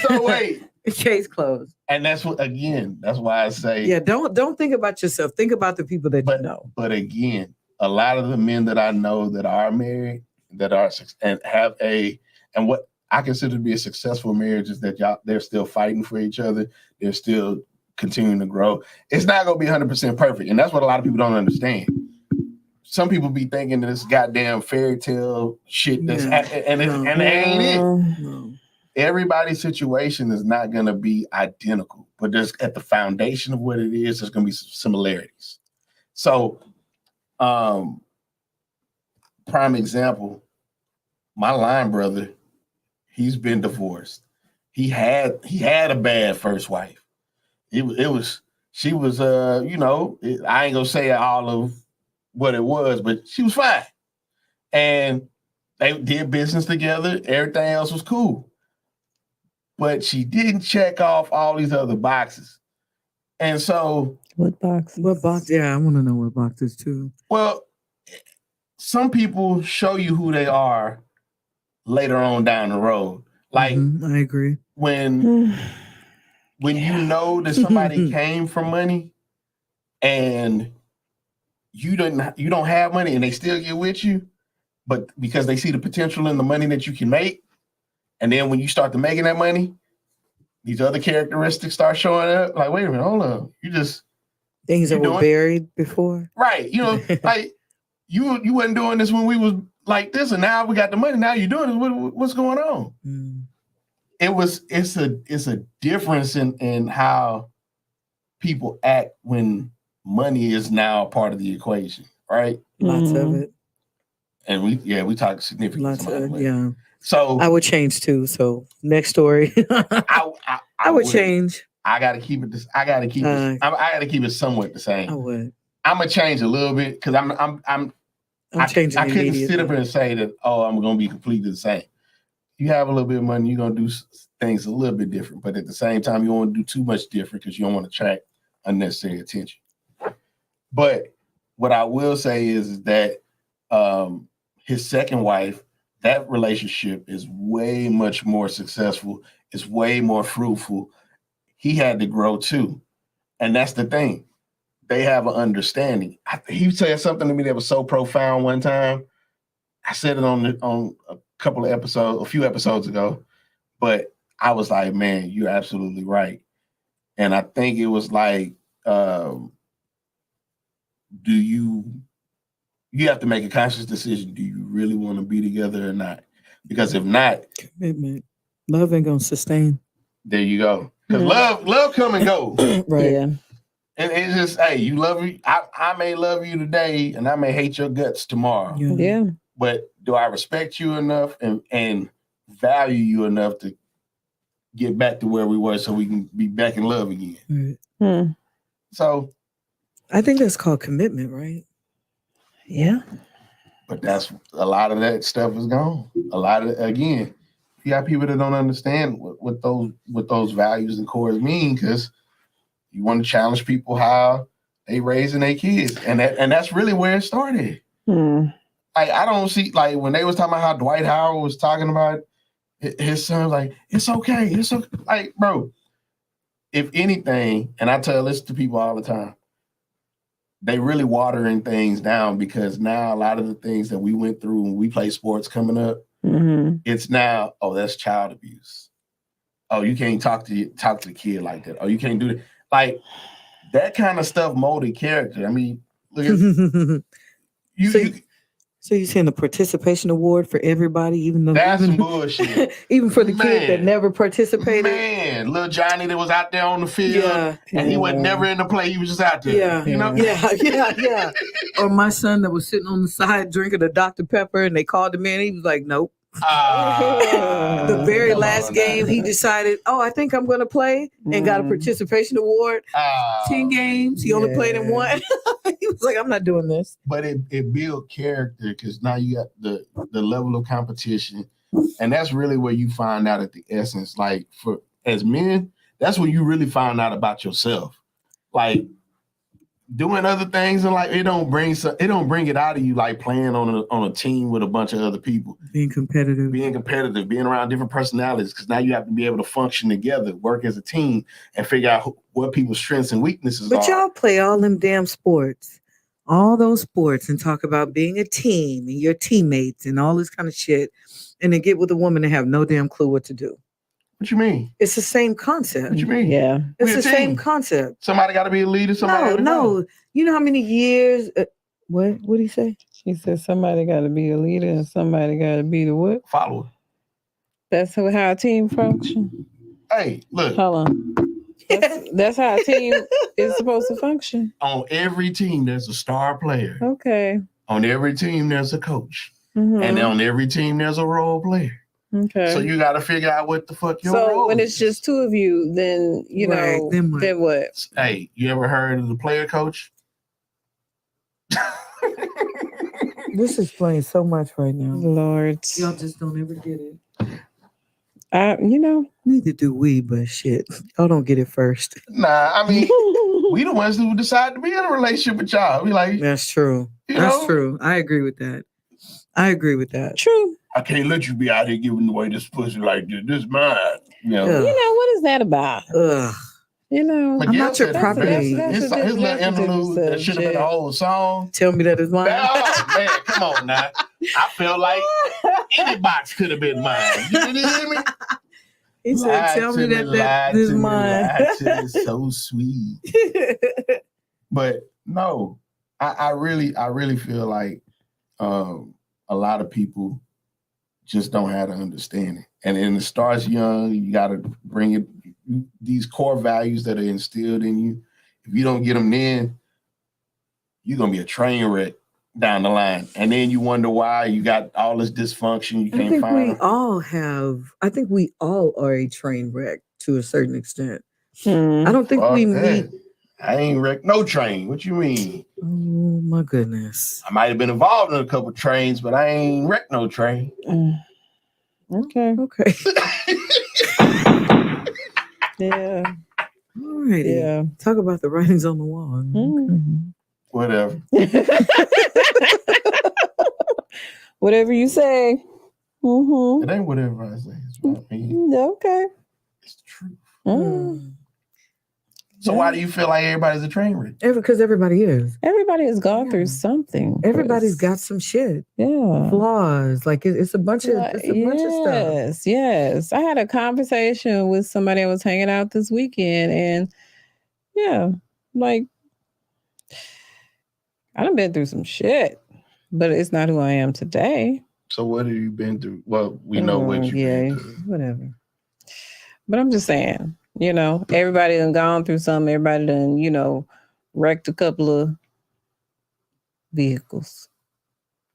So wait. Case closed. And that's why I say, yeah, don't think about yourself. Think about the people that you know. But again, a lot of the men that I know that are married, that are and have and what I consider to be a successful marriage is that they're still fighting for each other. They're still continuing to grow. It's not going to be 100% perfect. And that's what a lot of people don't understand. Some people be thinking that this goddamn fairy tale shit and it ain't it. No. Everybody's situation is not going to be identical, but there's at the foundation of what it is, there's going to be some similarities. So, prime example, my line brother, he's been divorced. He had a bad first wife. She was I ain't gonna say all of what it was, but she was fine. And they did business together. Everything else was cool. But she didn't check off all these other boxes. And so... What box? What box? Yeah, I want to know what boxes too. Well, some people show you who they are later on down the road. Like, I agree. When you know that somebody came from money and you don't have money and they still get with you, but because they see the potential in the money that you can make, and then when you start to making that money, these other characteristics start showing up. Like, wait a minute, hold on, things that were buried before, right? You know, like you wasn't doing this when we was like this, and now we got the money. Now you're doing this. What's going on? It's a difference in how people act when money is now part of the equation, right? Lots of it. And we talk significant. Lots of money. yeah. So I would change too. So next story. I would change. I gotta keep it. I gotta keep it. I gotta keep it somewhat the same. I would. I'm gonna change a little bit because I'm changing. I couldn't sit up and say that. Oh, I'm gonna be completely the same. You have a little bit of money, you're gonna do things a little bit different, but at the same time, you don't want to do too much different because you don't want to attract unnecessary attention. But what I will say is that his second wife, that relationship is way much more successful. It's way more fruitful. He had to grow too, and that's the thing. They have an understanding. He said something to me that was so profound one time. I said it on a few episodes ago, but I was like, man, you're absolutely right. And I think it was like, do you have to make a conscious decision. Do you really want to be together or not? Because if not, commitment, love ain't gonna sustain. There you go. Because love come and go. Right. Yeah. And it's just, hey, you love me. I may love you today and I may hate your guts tomorrow. Yeah. But do I respect you enough and value you enough to get back to where we were so we can be back in love again? Right. So I think that's called commitment, right? Yeah. But that's a lot of that stuff is gone. A lot of, again, you got people that don't understand what those values and cores mean because you want to challenge people how they raising their kids. And that's really where it started. Like, I don't see, like, when they was talking about how Dwight Howard was talking about his son, like, it's okay. It's okay. Like, bro, if anything, and I tell this to people all the time, they really watering things down because now a lot of the things that we went through when we play sports coming up, it's now, oh, that's child abuse. Oh, you can't talk to the kid like that. Oh, you can't do that. Like, that kind of stuff molded character. I mean, look at So you're saying the participation award for everybody, even though that's some bullshit. Even for the kid that never participated. Man, little Johnny that was out there on the field, and he was never in the play. He was just out there. You know? Yeah. Or my son that was sitting on the side drinking a Dr. Pepper, and they called him in. He was like, "Nope." The very last game, he decided, I think I'm going to play, and got a participation award. 10 games, he only played in one. He was like, I'm not doing this. But it built character because now you got the level of competition, and that's really where you find out at the essence. Like, for as men, that's when you really find out about yourself. Like, doing other things and like it don't bring it out of you, like playing on a team with a bunch of other people, being competitive, being around different personalities, because now you have to be able to function together, work as a team, and figure out what people's strengths and weaknesses are. But y'all play all them damn sports, all those sports, and talk about being a team and your teammates and all this kind of shit, and then get with a woman and have no damn clue what to do. What you mean? It's the same concept. What you mean? Yeah. It's the same concept. Somebody got to be a leader. No. You know how many years? What did he say? She said somebody got to be a leader and somebody got to be the what? Follower. That's how a team functions. Hey, look. Hold on. That's how a team is supposed to function. On every team, there's a star player. Okay. On every team, there's a coach. And on every team, there's a role player. Okay. So you got to figure out what the fuck your role is. So when it's just two of you, then, know, then what? Hey, you ever heard of the player coach? This explains so much right now. Lord. Y'all just don't ever get it. Neither do we, but shit. Y'all don't get it first. Nah, I mean, we the ones who decide to be in a relationship with y'all. We like, That's true. That's true. I agree with that. True. I can't let you be out here giving away this pussy like this. This mine. Ugh. What is that about? Ugh. Miguel I'm not your said it property. best. His little interlude that should have been a whole song. Tell me that it's mine. Oh, man, come on now. I feel like any box could have been mine. You hear me? He said, tell me that is mine. It's so sweet. But no, I really feel like a lot of people just don't have the understanding. And it starts young. You got to bring it, these core values that are instilled in you. If you don't get them then, you're going to be a train wreck down the line. And then you wonder why you got all this dysfunction. You can't find. I think we all are a train wreck to a certain extent. I don't think we meet. I ain't wrecked no train. What you mean? Oh my goodness. I might have been involved in a couple trains, but I ain't wrecked no train. Okay. Yeah. All righty. Yeah. Talk about the writings on the wall. Whatever. Whatever you say. It ain't whatever I say. It's what I mean. Okay. It's the truth. So why do you feel like everybody's a train wreck? Because everybody is. Everybody has gone through something. Everybody's got some shit. Yeah. Flaws. Like it's a bunch of bunch of stuff. Yes. I had a conversation with somebody I was hanging out this weekend, and I done been through some shit, but it's not who I am today. So what have you been through? Well, we know what you've been through. Whatever. But I'm just saying, everybody done gone through something. Everybody done, wrecked a couple of vehicles.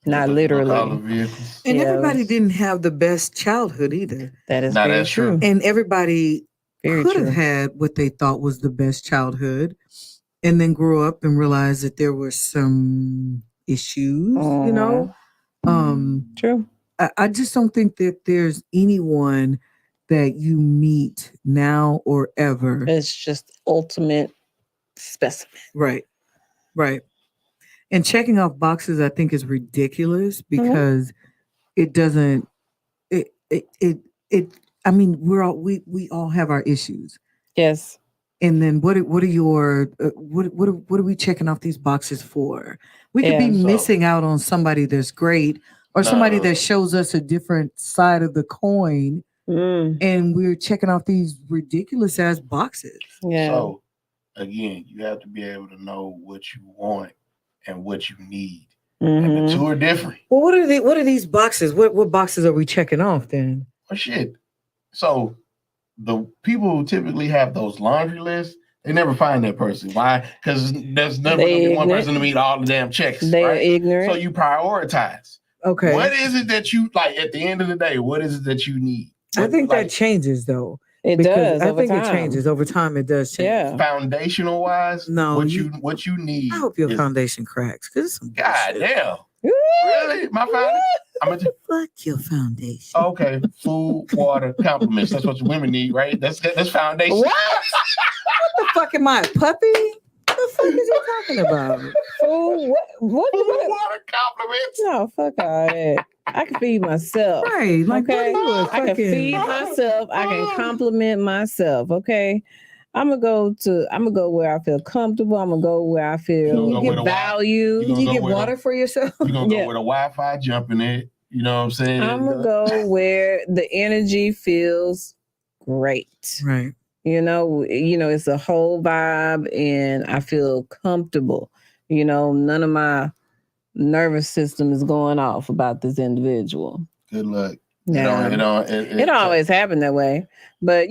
Not literally. And everybody didn't have the best childhood either. That is very true. And everybody could have had what they thought was the best childhood and then grew up and realized that there were some issues, True. I just don't think that there's anyone that you meet now or ever. It's just ultimate specimen. Right. And checking off boxes, I think, is ridiculous because it doesn't. I mean, we all have our issues. Yes. And then what are we checking off these boxes for? We could be missing out on somebody that's great or somebody that shows us a different side of the coin. And we're checking off these ridiculous ass boxes. Yeah. So again, you have to be able to know what you want and what you need. And the two are different. Well, what are these boxes? What boxes are we checking off then? Well, shit. So the people who typically have those laundry lists, they never find that person. Why? Because there's never going to be one person to meet all the damn checks. They're ignorant. So you prioritize. Okay. What is it that you like at the end of the day? What is it that you need? I think that changes though. It does. I think it changes over time. It does change. Yeah. Foundational wise, no. What you need. I hope your foundation cracks. God damn. Really? My foundation? Fuck your foundation. Okay. Food, water, compliments. That's what women need, right? That's foundation. What the fuck am I, a puppy? What the fuck is he talking about? Food, what? Food, water, compliments. No, fuck all that. I can feed myself. Right. Like, okay. I can feed myself. I can compliment myself. Okay. I'm gonna go where I feel comfortable. I'm gonna go where I feel you get value. Do you get water for yourself? You're gonna go where the Wi-Fi jumping it. You know what I'm saying? I'm gonna go where the energy feels great. Right. It's a whole vibe and I feel comfortable. None of my nervous system is going off about this individual. Good luck. Yeah. It always happened that way. But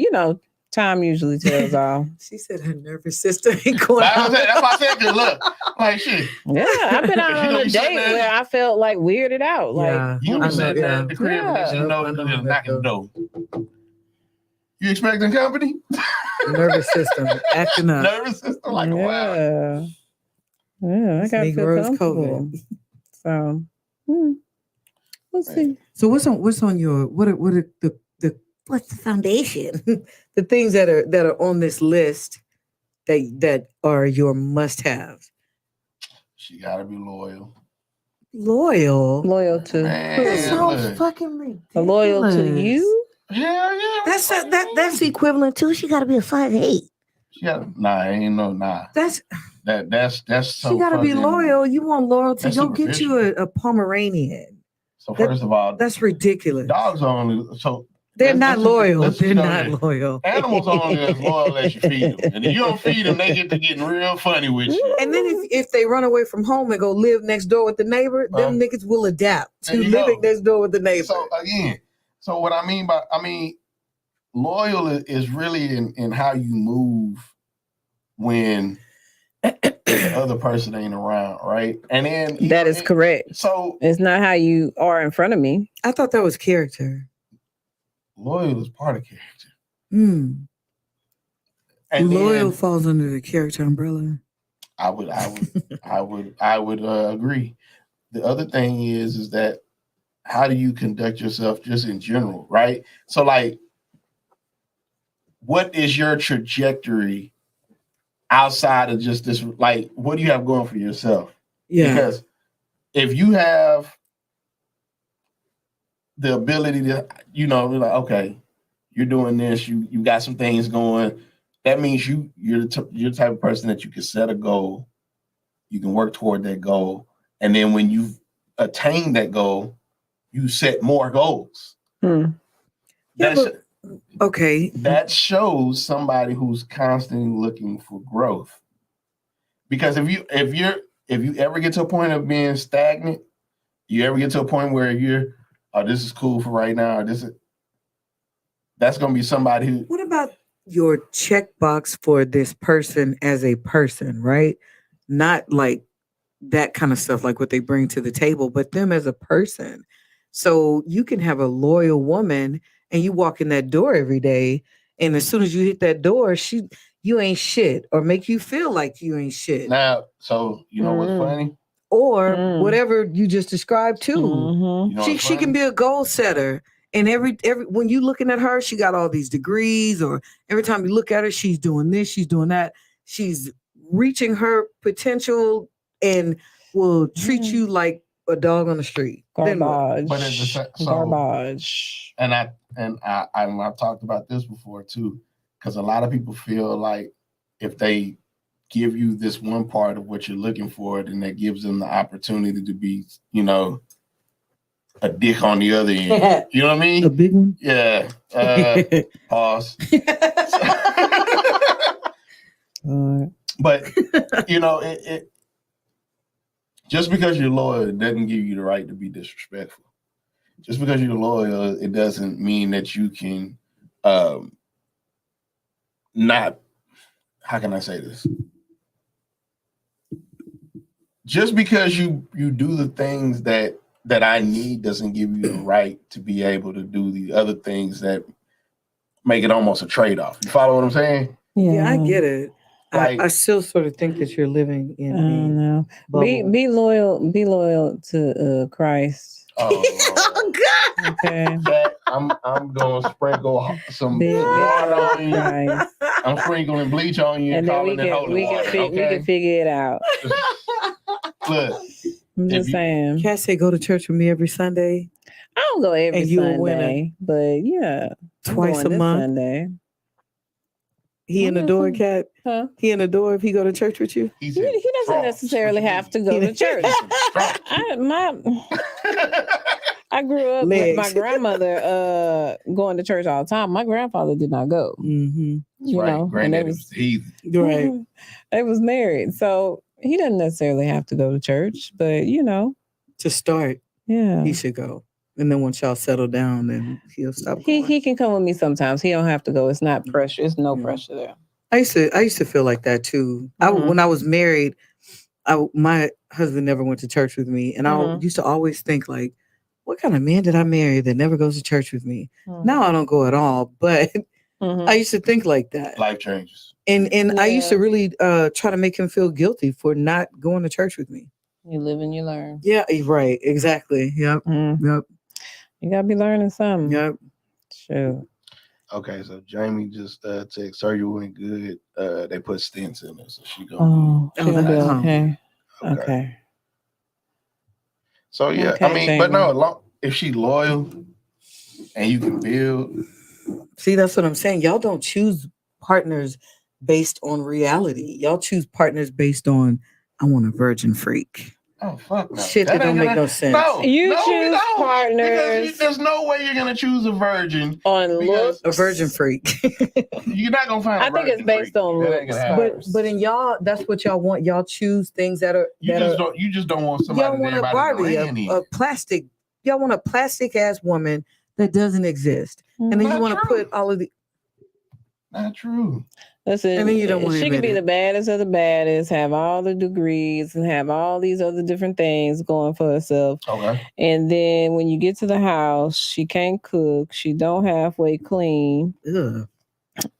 time usually tells all. She said her nervous system ain't going off. That's why I said good luck. Like shit. Yeah, I've been out on a date where I felt like weirded out. Like you be sitting at the crib and knocking the door. You expecting company? Nervous system acting up. Nervous system, like wow. Yeah, I got to feel comfortable. So, We'll see. So what's on your what are the what's the foundation? The things that are on this list that are your must-haves. She gotta be loyal. Loyal. Loyal to Man, That sounds look. fucking ridiculous. loyal to you. Hell yeah. That's equivalent to she got to be a 5'8". She gotta, ain't no nah. That's So she got to be fucking- loyal. You want loyalty? That's Go get you superficial. a Pomeranian. So first of all, That's ridiculous. dogs are only so They're let's not just- loyal. let's just They're go not there. loyal. Animals are only as loyal as you feed them. And if you don't feed them, they get to getting real funny with you. And then if they run away from home and go live next door with the neighbor, them niggas will adapt to there you living go. next door with the neighbor. So again, what I mean loyal is really in how you move when the other person ain't around, right? And then That is correct. So It's not how you are in front of me. I thought that was character. loyal is part of character. Mm. And Loyal then falls under the character umbrella. I would agree. The other thing is that how do you conduct yourself just in general, right? So like, what is your trajectory outside of just this? Like, what do you have going for yourself? Yeah. Because if you have the ability to, like, okay, you're doing this, you got some things going. That means you're the type of person that you can set a goal, you can work toward that goal, and then when you've attained that goal, you set more goals. Okay. That shows somebody who's constantly looking for growth. Because if you ever get to a point of being stagnant, you ever get to a point where this is cool for right now, that's gonna be somebody who. What about your checkbox for this person as a person, right? Not like that kind of stuff, like what they bring to the table, but them as a person. So you can have a loyal woman and you walk in that door every day, and as soon as you hit that door, you ain't shit, or make you feel like you ain't shit. Now, so you know what's funny? Or whatever you just described too. Mm-hmm. You know She can be a goal setter. And every when you looking at her, she got all these degrees, or every time you look at her, she's doing this, she's doing that. She's reaching her potential and will treat you like a dog on the street. Garbage. But garbage. And I've talked about this before too, because a lot of people feel like if they give you this one part of what you're looking for, then that gives them the opportunity to be, a dick on the other end. You know what I mean? A big one? Yeah. Pause. But it just because you're loyal, it doesn't give you the right to be disrespectful. Just because you're loyal, it doesn't mean that you can not. How can I say this? Just because you do the things that I need doesn't give you the right to be able to do the other things that make it almost a trade-off. You follow what I'm saying? Yeah, I get it. Like, I still sort of think that you're living in I don't know. Be loyal to Christ. Oh God. Okay. I'm gonna sprinkle some water on you. Christ. I'm sprinkling bleach on you and then calling it holy water. we can figure it out. Look, I'm just saying. Cass say go to church with me every Sunday. I don't go every And you a winner. Sunday, but yeah, I'm Twice going a this month. Sunday. He in the door, Cat? Huh? He in the door if he go to church with you? He doesn't necessarily have to go to church. I grew up with my grandmother going to church all the time. My grandfather did not go. Mm-hmm. You know, and they was right. They was married, so he doesn't necessarily have to go to church. But to start, he should go. And then once y'all settle down, then he'll stop going. He can come with me sometimes. He don't have to go. It's not pressure. It's no pressure there. I used to feel like that too. When I was married, my husband never went to church with me, and I used to always think like, what kind of man did I marry that never goes to church with me? Now I don't go at all, but I used to think like that. Life changes. And I used to really try to make him feel guilty for not going to church with me. You live and you learn. Yeah, right. Exactly. Yep. Yep. You gotta be learning something. Yep. Sure. Okay, so Jamie just texted surgery went good. They put stents in her, so she gonna Oh, Oh, she gonna be that's okay. be okay. Okay. So yeah, Okay, I mean, but Jamie. no, if she loyal and you can build, See, that's what I'm saying. Y'all don't choose partners based on reality. Y'all choose partners based on I want a virgin freak. oh fuck no, Shit that don't make no sense. No, You no, we choose don't. partners There's no way you're gonna choose a virgin on because A virgin freak. you're not gonna find. I think it's based on That ain't looks gonna happen. but in y'all, that's what y'all want. Y'all choose things that are You just don't want somebody. y'all want a Barbie, a plastic. Y'all want a plastic ass woman that doesn't exist, and then you want to put all of the. Not true. Listen, And then you don't want to she could admit be it. the baddest of the baddest, have all the degrees, and have all these other different things going for herself. Okay. And then when you get to the house, she can't cook. She don't halfway clean. Ugh.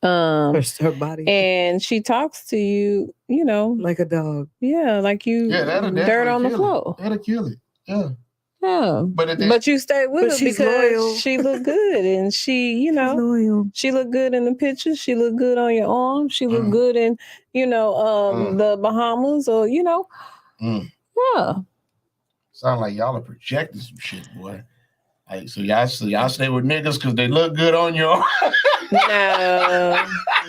Her body And she talks to you, you know, like a dog. yeah, like you that'll dirt on the kill floor. That'll kill it. Yeah. Yeah, But you stay with But her she's because loyal. she look good, and she, you know, Loyal. she look good in the pictures. She look good on your arm. She look good in, you know, the Bahamas, or you know, yeah. Sound like y'all are projecting some shit, boy. Like, so y'all stay with niggas because they look good on your arm.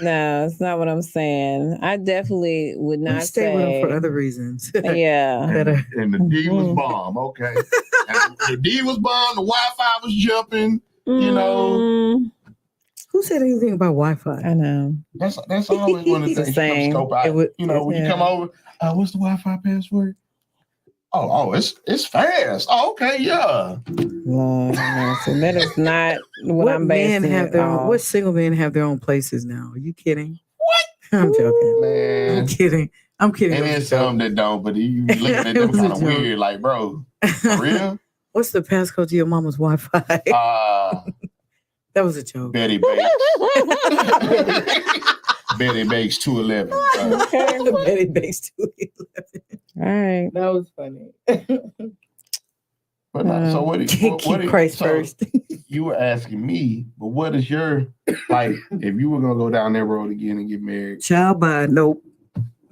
No, it's not what I'm saying. I definitely would not stay with them for other reasons. Yeah. And the D was bomb. Okay. And the D was bomb. The Wi-Fi was jumping. You know. Who said anything about Wi-Fi? I know. That's always one of the things you come scope out. You know, when you come over, what's the Wi-Fi password? Oh, it's fast. Oh, okay, yeah. Lord, so that is not what I'm basing it on. What single men have their own places now? Are you kidding? What? I'm joking. Man. I'm kidding. And there's some that don't, but you looking at them kind of weird, like, bro, for real? What's the passcode to your mama's Wi-Fi? That was a joke. Betty Bakes. Betty Bakes 211. Betty Bakes 211. All right. That was funny. But not, so what? Keep Christ first. You were asking me, but what is your like? If you were gonna go down that road again and get married, child by nope.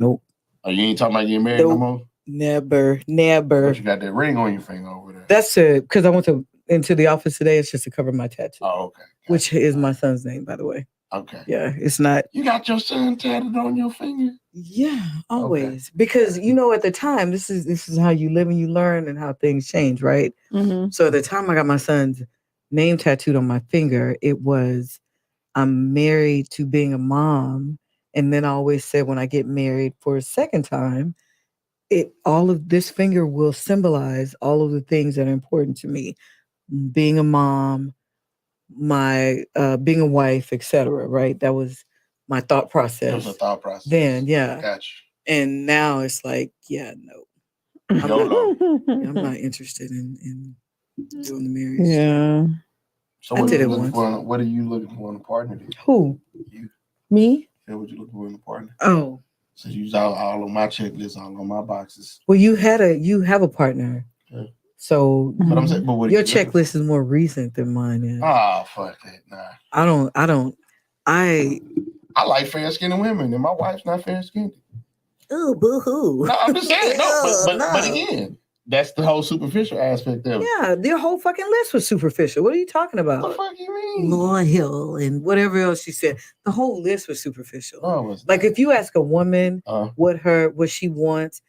Oh, you ain't talking about getting married no more. Never. But you got that ring on your finger over there. That's because I went into the office today. It's just to cover my tattoo. Oh, okay. Which is my son's name, by the way. Okay. Yeah, it's not. You got your son tatted on your finger? Yeah, always. Okay. Because you know, at the time, this is how you live and you learn and how things change, right? Mm-hmm. So at the time I got my son's name tattooed on my finger, it was I'm married to being a mom. And then I always said when I get married for a second time, all of this finger will symbolize all of the things that are important to me. Being a mom, my being a wife, etc. Right? That was my thought process. That was a thought process. Then, yeah. Gotcha. And now it's like, yeah, no. I'm not interested in doing the marriage. Yeah. So what are you looking for in a partner? Who? You. Me? Yeah, what you looking for in a partner? Oh. So you was all on my checklist, all on my boxes. Well, you have a partner. Yeah. So but I'm saying, your checklist is more recent than mine is. Oh, fuck that. Nah. I like fair-skinned women, and my wife's not fair-skinned. Oh, boo-hoo. No, I'm just saying. But again, that's the whole superficial aspect of it. Yeah, their whole fucking list was superficial. What are you talking about? What the fuck you mean? Loyal and whatever else she said. The whole list was superficial. Oh, like if you ask a woman what she wants,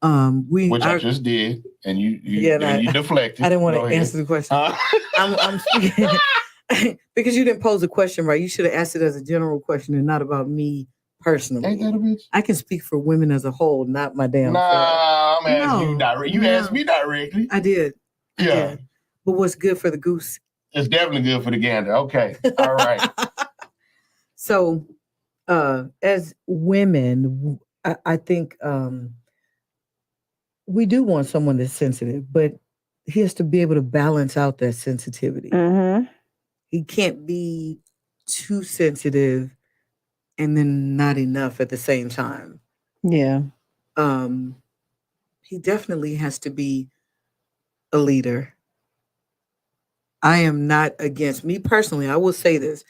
which I just did, and you deflected. I didn't want to answer the question. I'm speaking because you didn't pose a question right. You should have asked it as a general question and not about me personally. Ain't that a bitch? I can speak for women as a whole, not my damn self. I'm asking you directly. You asked me directly. I did. Yeah. But what's good for the goose? It's definitely good for the gander. Okay. All right. So, as women, I think we do want someone that's sensitive, but he has to be able to balance out that sensitivity. Mm-hmm. He can't be too sensitive and then not enough at the same time. Yeah. he definitely has to be a leader. I am not against me personally. I will say this.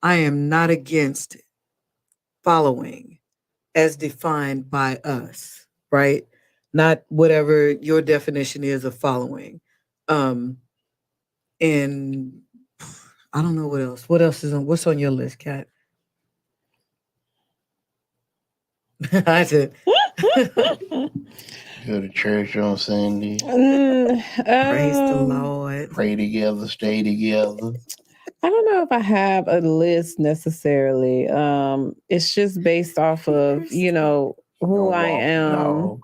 I am not against following as defined by us, right? Not whatever your definition is of following. Um, and I don't know what else. What else is on? What's on your list, Kat? I said, Go to church on Sunday. praise the Lord. Pray together, stay together. I don't know if I have a list necessarily. It's just based off of, you know, who I am,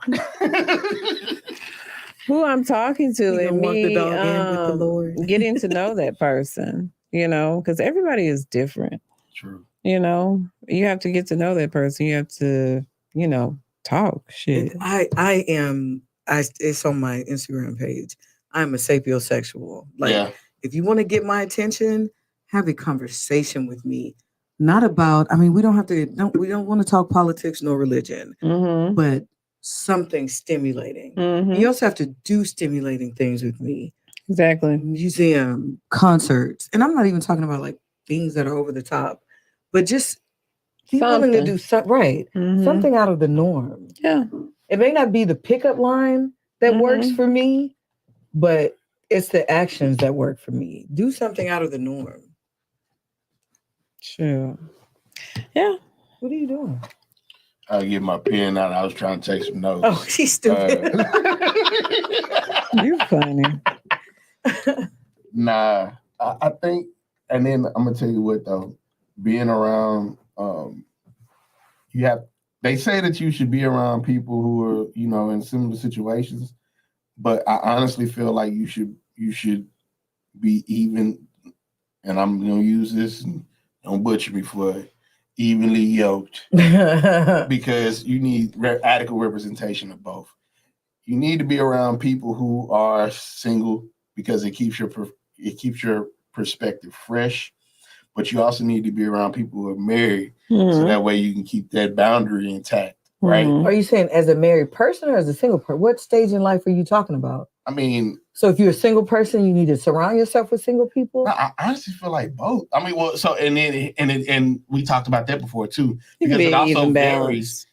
who I'm talking to, You and gonna walk the me dog in with the Lord. getting to know that person, you know, because everybody is different. True. You know, you have to get to know that person. You have to, you know, talk shit. I am. It's on my Instagram page. I'm a sapiosexual. Like, if you want to get my attention, have a conversation with me. Not about. I mean, we don't have to. We don't want to talk politics nor religion, but something stimulating. You also have to do stimulating things with me. Exactly. Museum, concerts, and I'm not even talking about like things that are over the top, but just be willing to do something, right? Something out of the norm. Yeah. It may not be the pickup line that works for me, but it's the actions that work for me. Do something out of the norm. Sure. Yeah. What are you doing? I'll get my pen out. I was trying to take some notes. Oh, she's stupid. You're funny. Nah, I think, and then I'm gonna tell you what though, being around, they say that you should be around people who are, you know, in similar situations, but I honestly feel like you should be even, and I'm gonna use this, and don't butcher me for it, evenly yoked, because you need adequate representation of both. You need to be around people who are single because it keeps your perspective fresh. But you also need to be around people who are married, so that way you can keep that boundary intact, right? Are you saying as a married person or as a single person? What stage in life are you talking about? I mean, so if you're a single person, you need to surround yourself with single people. I honestly feel like both. I mean, well, so and we talked about that before too, because it also varies.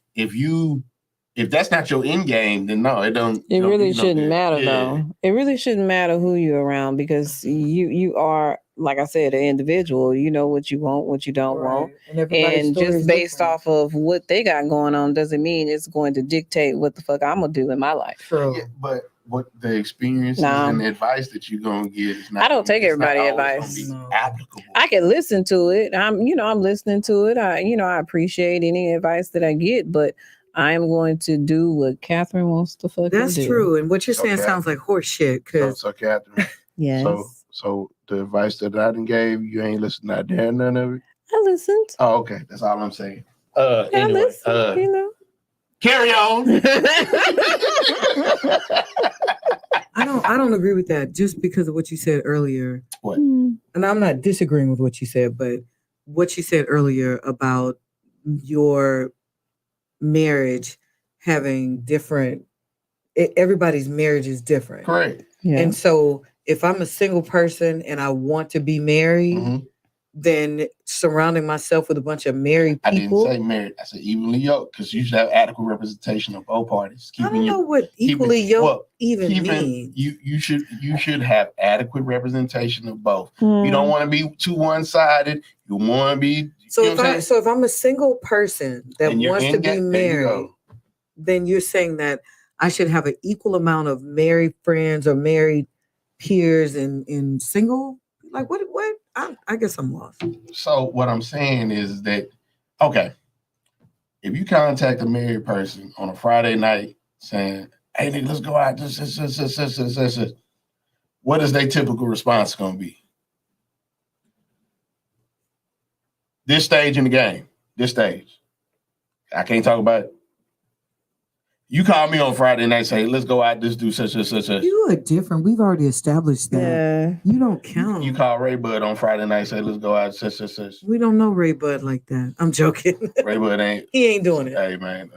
If that's not your end game, then no, it don't. It really shouldn't matter though. It really shouldn't matter who you're around, because you are, like I said, an individual. You know what you want, what you don't want, and just based off of what they got going on doesn't mean it's going to dictate what the fuck I'm gonna do in my life. True. Yeah, but what the experiences and the advice that you're gonna get is not. I don't take everybody's advice. Applicable. I can listen to it. I'm listening to it. I appreciate any advice that I get, but I'm going to do what Catherine wants to fucking do. That's true. And what you're saying sounds like horse shit. So Catherine. Yes. So the advice that I done gave, you ain't listened to none of it? I listened. Oh, okay. That's all I'm saying. Anyway, carry on. I don't agree with that just because of what you said earlier. What? And I'm not disagreeing with what you said, but what you said earlier about your marriage having different, everybody's marriage is different. Correct. Yeah. And so if I'm a single person and I want to be married, then surrounding myself with a bunch of married people. I didn't say married. I said evenly yoked, because you should have adequate representation of both parties. I don't know what equally yoked means. You should have adequate representation of both. You don't want to be too one-sided. You want to be. So if I'm a single person that wants to be married, then you're saying that I should have an equal amount of married friends or married peers and single. Like what? I guess I'm lost. So what I'm saying is that, okay, if you contact a married person on a Friday night saying, "Hey, nigga, let's go out," this, what is their typical response going to be? This stage in the game, I can't talk about it. You call me on Friday night, say, "Let's go out, let's do such. You are different. We've already established that. Yeah. You don't count. You call Ray Bud on Friday night, say, "Let's go out, such." We don't know Ray Bud like that. I'm joking. Ray Bud ain't. He ain't doing it. Hey, man.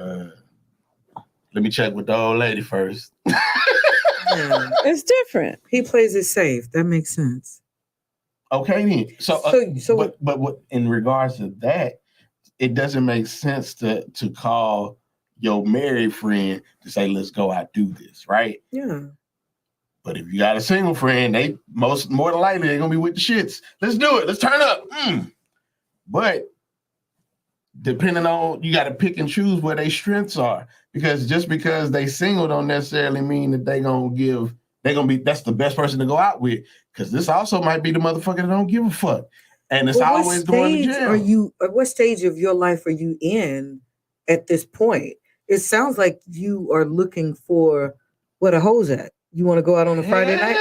let me check with the old lady first. Yeah. It's different. He plays it safe. That makes sense. Okay, then. But what in regards to that, it doesn't make sense to call your married friend to say, let's go out do this, right? Yeah. But if you got a single friend, they more than likely they're gonna be with the shits. Let's do it. Let's turn up. But depending on, you got to pick and choose where their strengths are, because just because they single don't necessarily mean that that's the best person to go out with. Because this also might be the motherfucker that don't give a fuck, and it's always going to jail. What stage of your life are you in at this point? It sounds like you are looking for what a hoe's at. You want to go out on a Friday night?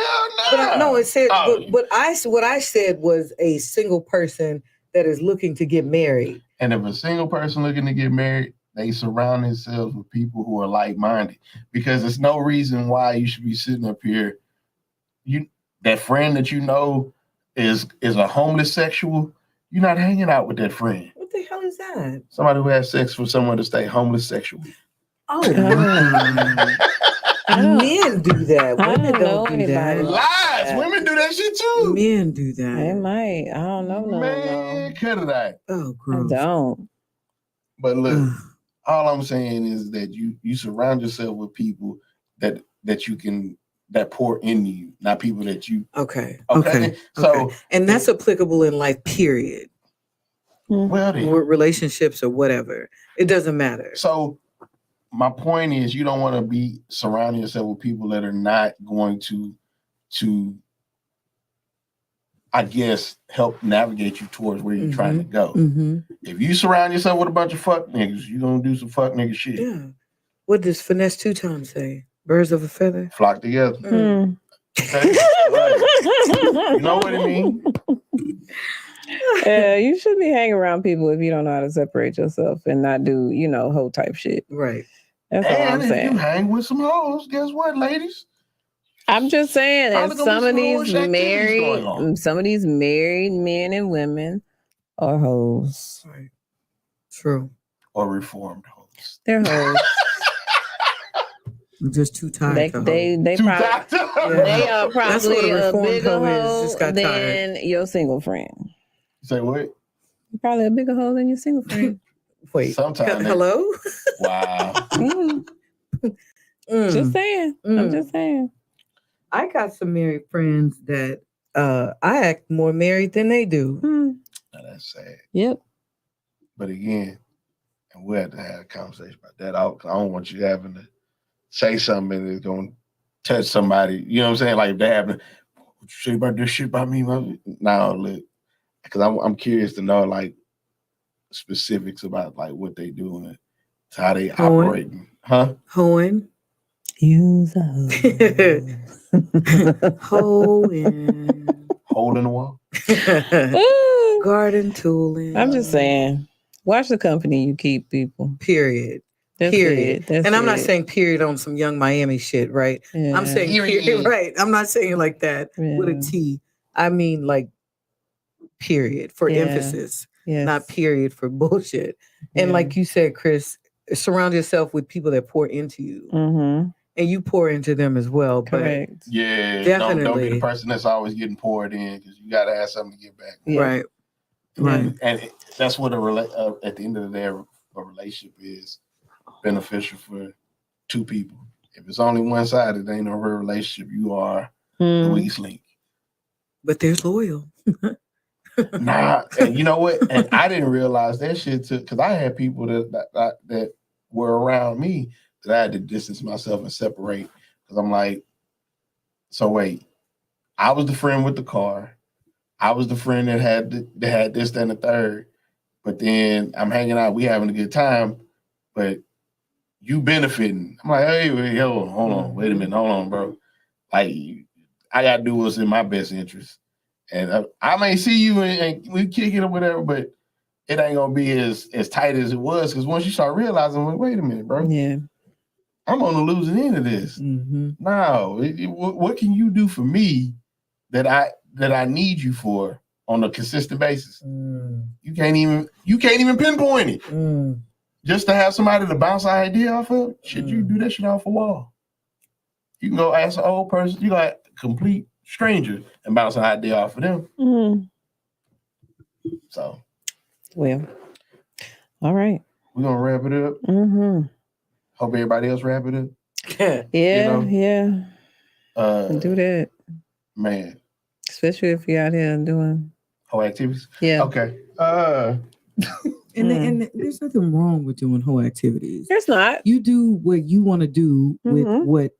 But no, it said. What I said was a single person that is looking to get married. And if a single person looking to get married, they surround themselves with people who are like-minded, because there's no reason why you should be sitting up here. That friend that you know is a homeless sexual. You're not hanging out with that friend. What the hell is that? Somebody who has sex with someone to stay homeless sexual. Oh, men do that. Women don't do that. Lies. Women do that shit too. Men do that. They might. I don't know. Man, cut it out. Oh, gross. I don't. But look, all I'm saying is that you surround yourself with people that pour into you, not people that you. Okay. So, and that's applicable in life, period. Well, then. With relationships or whatever, it doesn't matter. So, my point is, you don't want to be surrounding yourself with people that are not going to, I guess, help navigate you towards where you're trying to go. If you surround yourself with a bunch of fuck niggas, you're going to do some fuck nigga shit. Yeah. What does finesse 2 times say? Birds of a feather? Flock together. Okay? Right. You know what I mean? Yeah, you shouldn't be hanging around people if you don't know how to separate yourself and not do, hoe type shit. Right. That's all I'm saying. If you hang with some hoes, guess what, ladies? I'm just saying that some of these married men and women are hoes. Right. True. Or reformed hoes. They're hoes. I'm just too tired. They are probably a bigger hoe than your single friend. Say what? You're probably a bigger hoe than your single friend. Wait. Sometimes. Hello? Wow. Just saying. I'm just saying. I got some married friends that I act more married than they do. Now that's sad. Yep. But again, and we'll have to have a conversation about that. I don't want you having to say something that's going to touch somebody. You know what I'm saying? Like if they having, what you say about this shit about me? No, look, because I'm curious to know like specifics about like what they do and how they operating. Huh? Hoeing. Use a hoeing. Hole in the wall. Garden tooling. I'm just saying, watch the company you keep, people. Period. Period. I'm not saying period on some Young Miami shit, right? Yeah. I'm saying period, right? I'm not saying like that with a T. I mean like period for emphasis, not period for bullshit. And like you said, Chris, surround yourself with people that pour into you. And you pour into them as well. Correct. But yeah, definitely. Don't be the person that's always getting poured in, because you got to have something to get back. Yeah. Right. And that's what at the end of the day, a relationship is beneficial for two people. If it's only one side, it ain't no real relationship. You are the weak link. But there's loyal. Nah, and you know what? And I didn't realize that shit too, because I had people that were around me that I had to distance myself and separate, because I'm like, so wait, I was the friend with the car, I was the friend that had this, that, and the third, but then I'm hanging out, we having a good time, but you benefiting. I'm like, hey, hold on, wait a minute, hold on, bro. Like, I gotta do what's in my best interest. And I may see you and we kick it or whatever, but it ain't gonna be as tight as it was. Because once you start realizing, like, wait a minute, bro. Yeah. I'm on the losing end of this. No, what can you do for me that I need you for on a consistent basis? You can't even pinpoint it. just to have somebody to bounce an idea off of, should you do that shit off a wall? You can go ask an old person, you got a complete stranger and bounce an idea off of them. Mm. So, well, all right. We're gonna wrap it up. Mm-hmm. Hope everybody else wrap it up. Yeah. Do that. Man. Especially if you're out here doing whole activities. Yeah. Okay. And there's nothing wrong with doing whole activities. There's not. You do what you want to do with what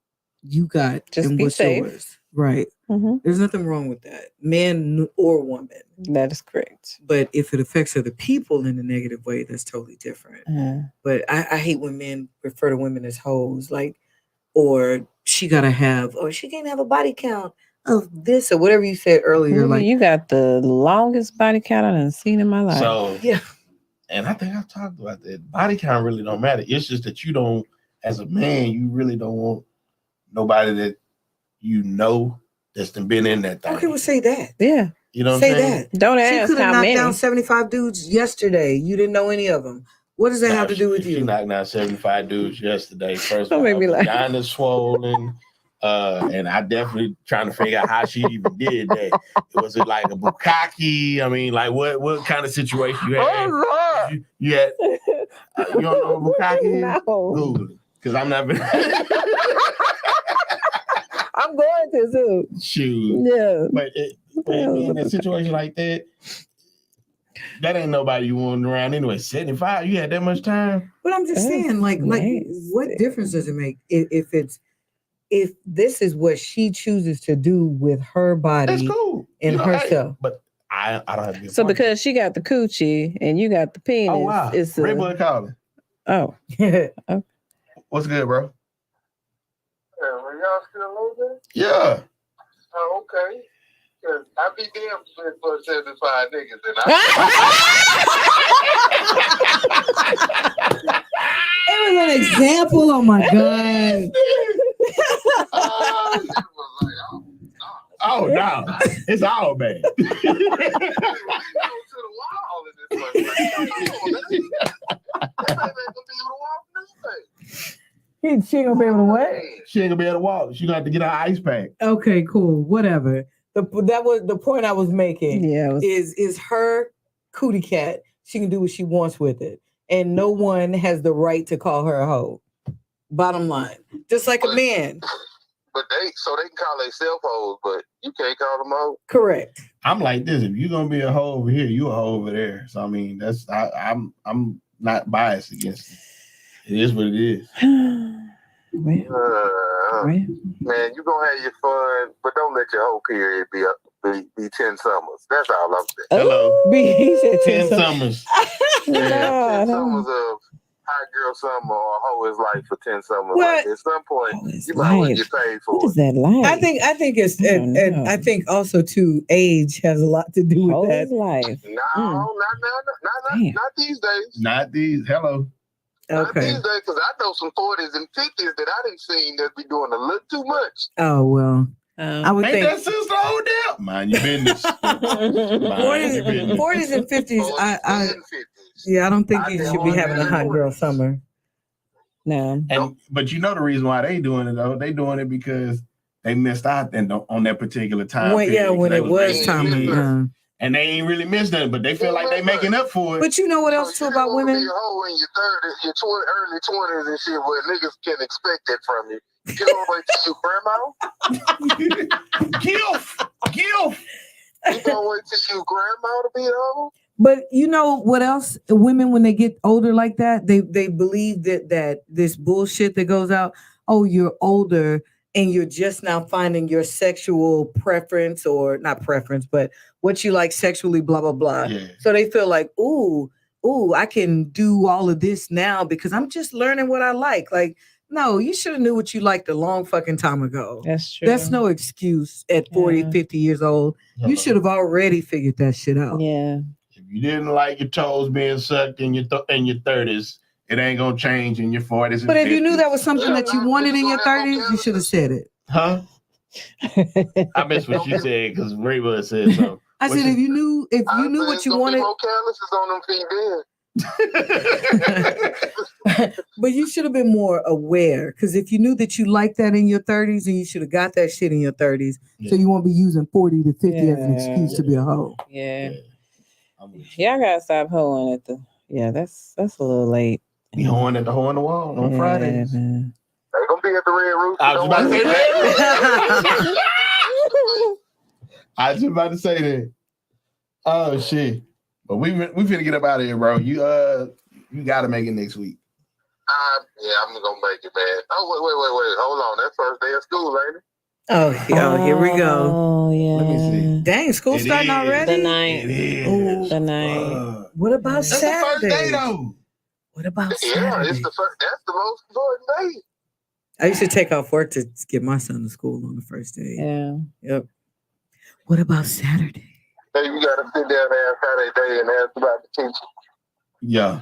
you got Just and be what's safe. yours. Right. Mm-hmm. There's nothing wrong with that, man or woman. That is correct. But if it affects other people in a negative way, that's totally different. But I hate when men refer to women as hoes, like, or she can't have a body count of this or whatever you said earlier. Like, you got the longest body count I've seen in my life. So yeah. And I think I've talked about that. Body count really don't matter. It's just that you don't, as a man, you really don't want nobody that you know that's been in that thing. Okay, well, say that. Yeah. You know what say I'm saying? that. Don't she ask could have how knocked many. down 75 dudes yesterday. You didn't know any of them. What does that have to do with you? She knocked down 75 dudes yesterday. First Don't of all, make me laugh. vagina's swollen. And I definitely trying to figure out how she even did that. Was it like a bukkake? I mean, like what kind of situation you had? You had you don't know what bukkake is? No. Google it. Because I'm not I'm going to too. Shoot. Yeah. But in a situation like that, that ain't nobody you want around anyway. 75, you had that much time? But I'm just saying, like, what difference does it make if this is what she chooses to do with her body? That's cool. And herself. But I don't have to be So because she got the coochie and you got the penis. Oh wow. It's Rainbow calling. Oh. What's good, bro? Are y'all still losing? Yeah. Oh, okay. Cause I be damn good for 75 niggas, and It was an example. Oh my god. Oh no, it's all bad. She ain't gonna be able to what? She ain't gonna be able to walk. She gonna have to get her ice pack. Okay, cool. Whatever. That was the point I was making. Yeah. Is her cootie cat. She can do what she wants with it. And no one has the right to call her a hoe. Bottom line. Just like a man. But they can call themselves hoes, but you can't call them hoes. Correct. I'm like this. If you're gonna be a hoe over here, you a hoe over there. So I mean, I'm not biased against it. It is what it is. Man, you gonna have your fun, but don't let your whole period be 10 summers. That's all I'm saying. Hello. He said 10 summers. 10 summers of hot girl summer or hoe is life for 10 summers. Well, like at some point, you might well get paid for What it. is that like? I think it's and I think also too age has a lot to do with that. Life. No, not these days. Not these. Hello. Not these days, because I know some 40s and 50s that I didn't see that be doing a little too much. Oh well. I would Ain't think that sister old damn? Mind your business. Mind your business. 40s and 50s. 40s and 50s. Yeah, I don't think you should be having a hot girl summer. No. But you know the reason why they doing it though? They doing it because they missed out on that particular time. When it was time. And they ain't really missed nothing, but they feel like they making up for it. But you know what else too about women? Be a hoe in your 30s, your early 20s and shit, where niggas can expect that from you. You don't wait till you grandma. Gilf. You don't wait till you grandma to be a hoe. But you know what else? Women, when they get older like that, they believe that this bullshit that goes out. Oh, you're older and you're just now finding your sexual preference, or not preference, but what you like sexually, blah blah blah. Yeah. So they feel like, ooh, I can do all of this now because I'm just learning what I like. Like, no, you should have knew what you liked a long fucking time ago. That's true. That's no excuse at 40, 50 years old. You should have already figured that shit out. Yeah. If you didn't like your toes being sucked in your 30s, it ain't gonna change in your 40s. But if you knew that was something that you wanted in your 30s, you should have said it. Huh? I missed what you said because Raybud said so. I said if you knew what you wanted. More calluses on them feet then. But you should have been more aware, because if you knew that you liked that in your 30s, then you should have got that shit in your 30s. So you won't be using 40 to 50 as an excuse to be a hoe. Yeah. Y'all gotta stop hoeing at the. Yeah, that's a little late. You hoeing at the hole in the wall on Fridays. Man. They're gonna be at the Red Rooster. I was about to say that. I was just about to say that. Oh shit! But we finna get up out of here, bro. You gotta make it next week. Yeah, I'm gonna make it, man. Oh wait. Hold on, that's first day of school, ain't it? Oh, here we go. Oh yeah. Let me see. Dang, school starting already? The 9th. It is. Oh, The 9th. what about That's Saturday? the first day though. What about Yeah, Saturday? it's the first. That's the most important day. I used to take off work to get my son to school on the first day. Yeah. Yep. What about Saturday? Hey, you gotta sit down there Saturday day and ask about the teacher. Yeah.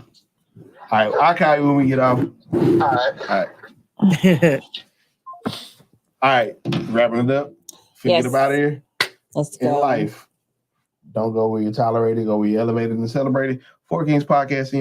All right, I'll call you when we get off. All right. Wrapping it up. Forget about it here. Let's In go. life, don't go where you're tolerated, go where you're elevated and celebrated. Four Kings Podcast.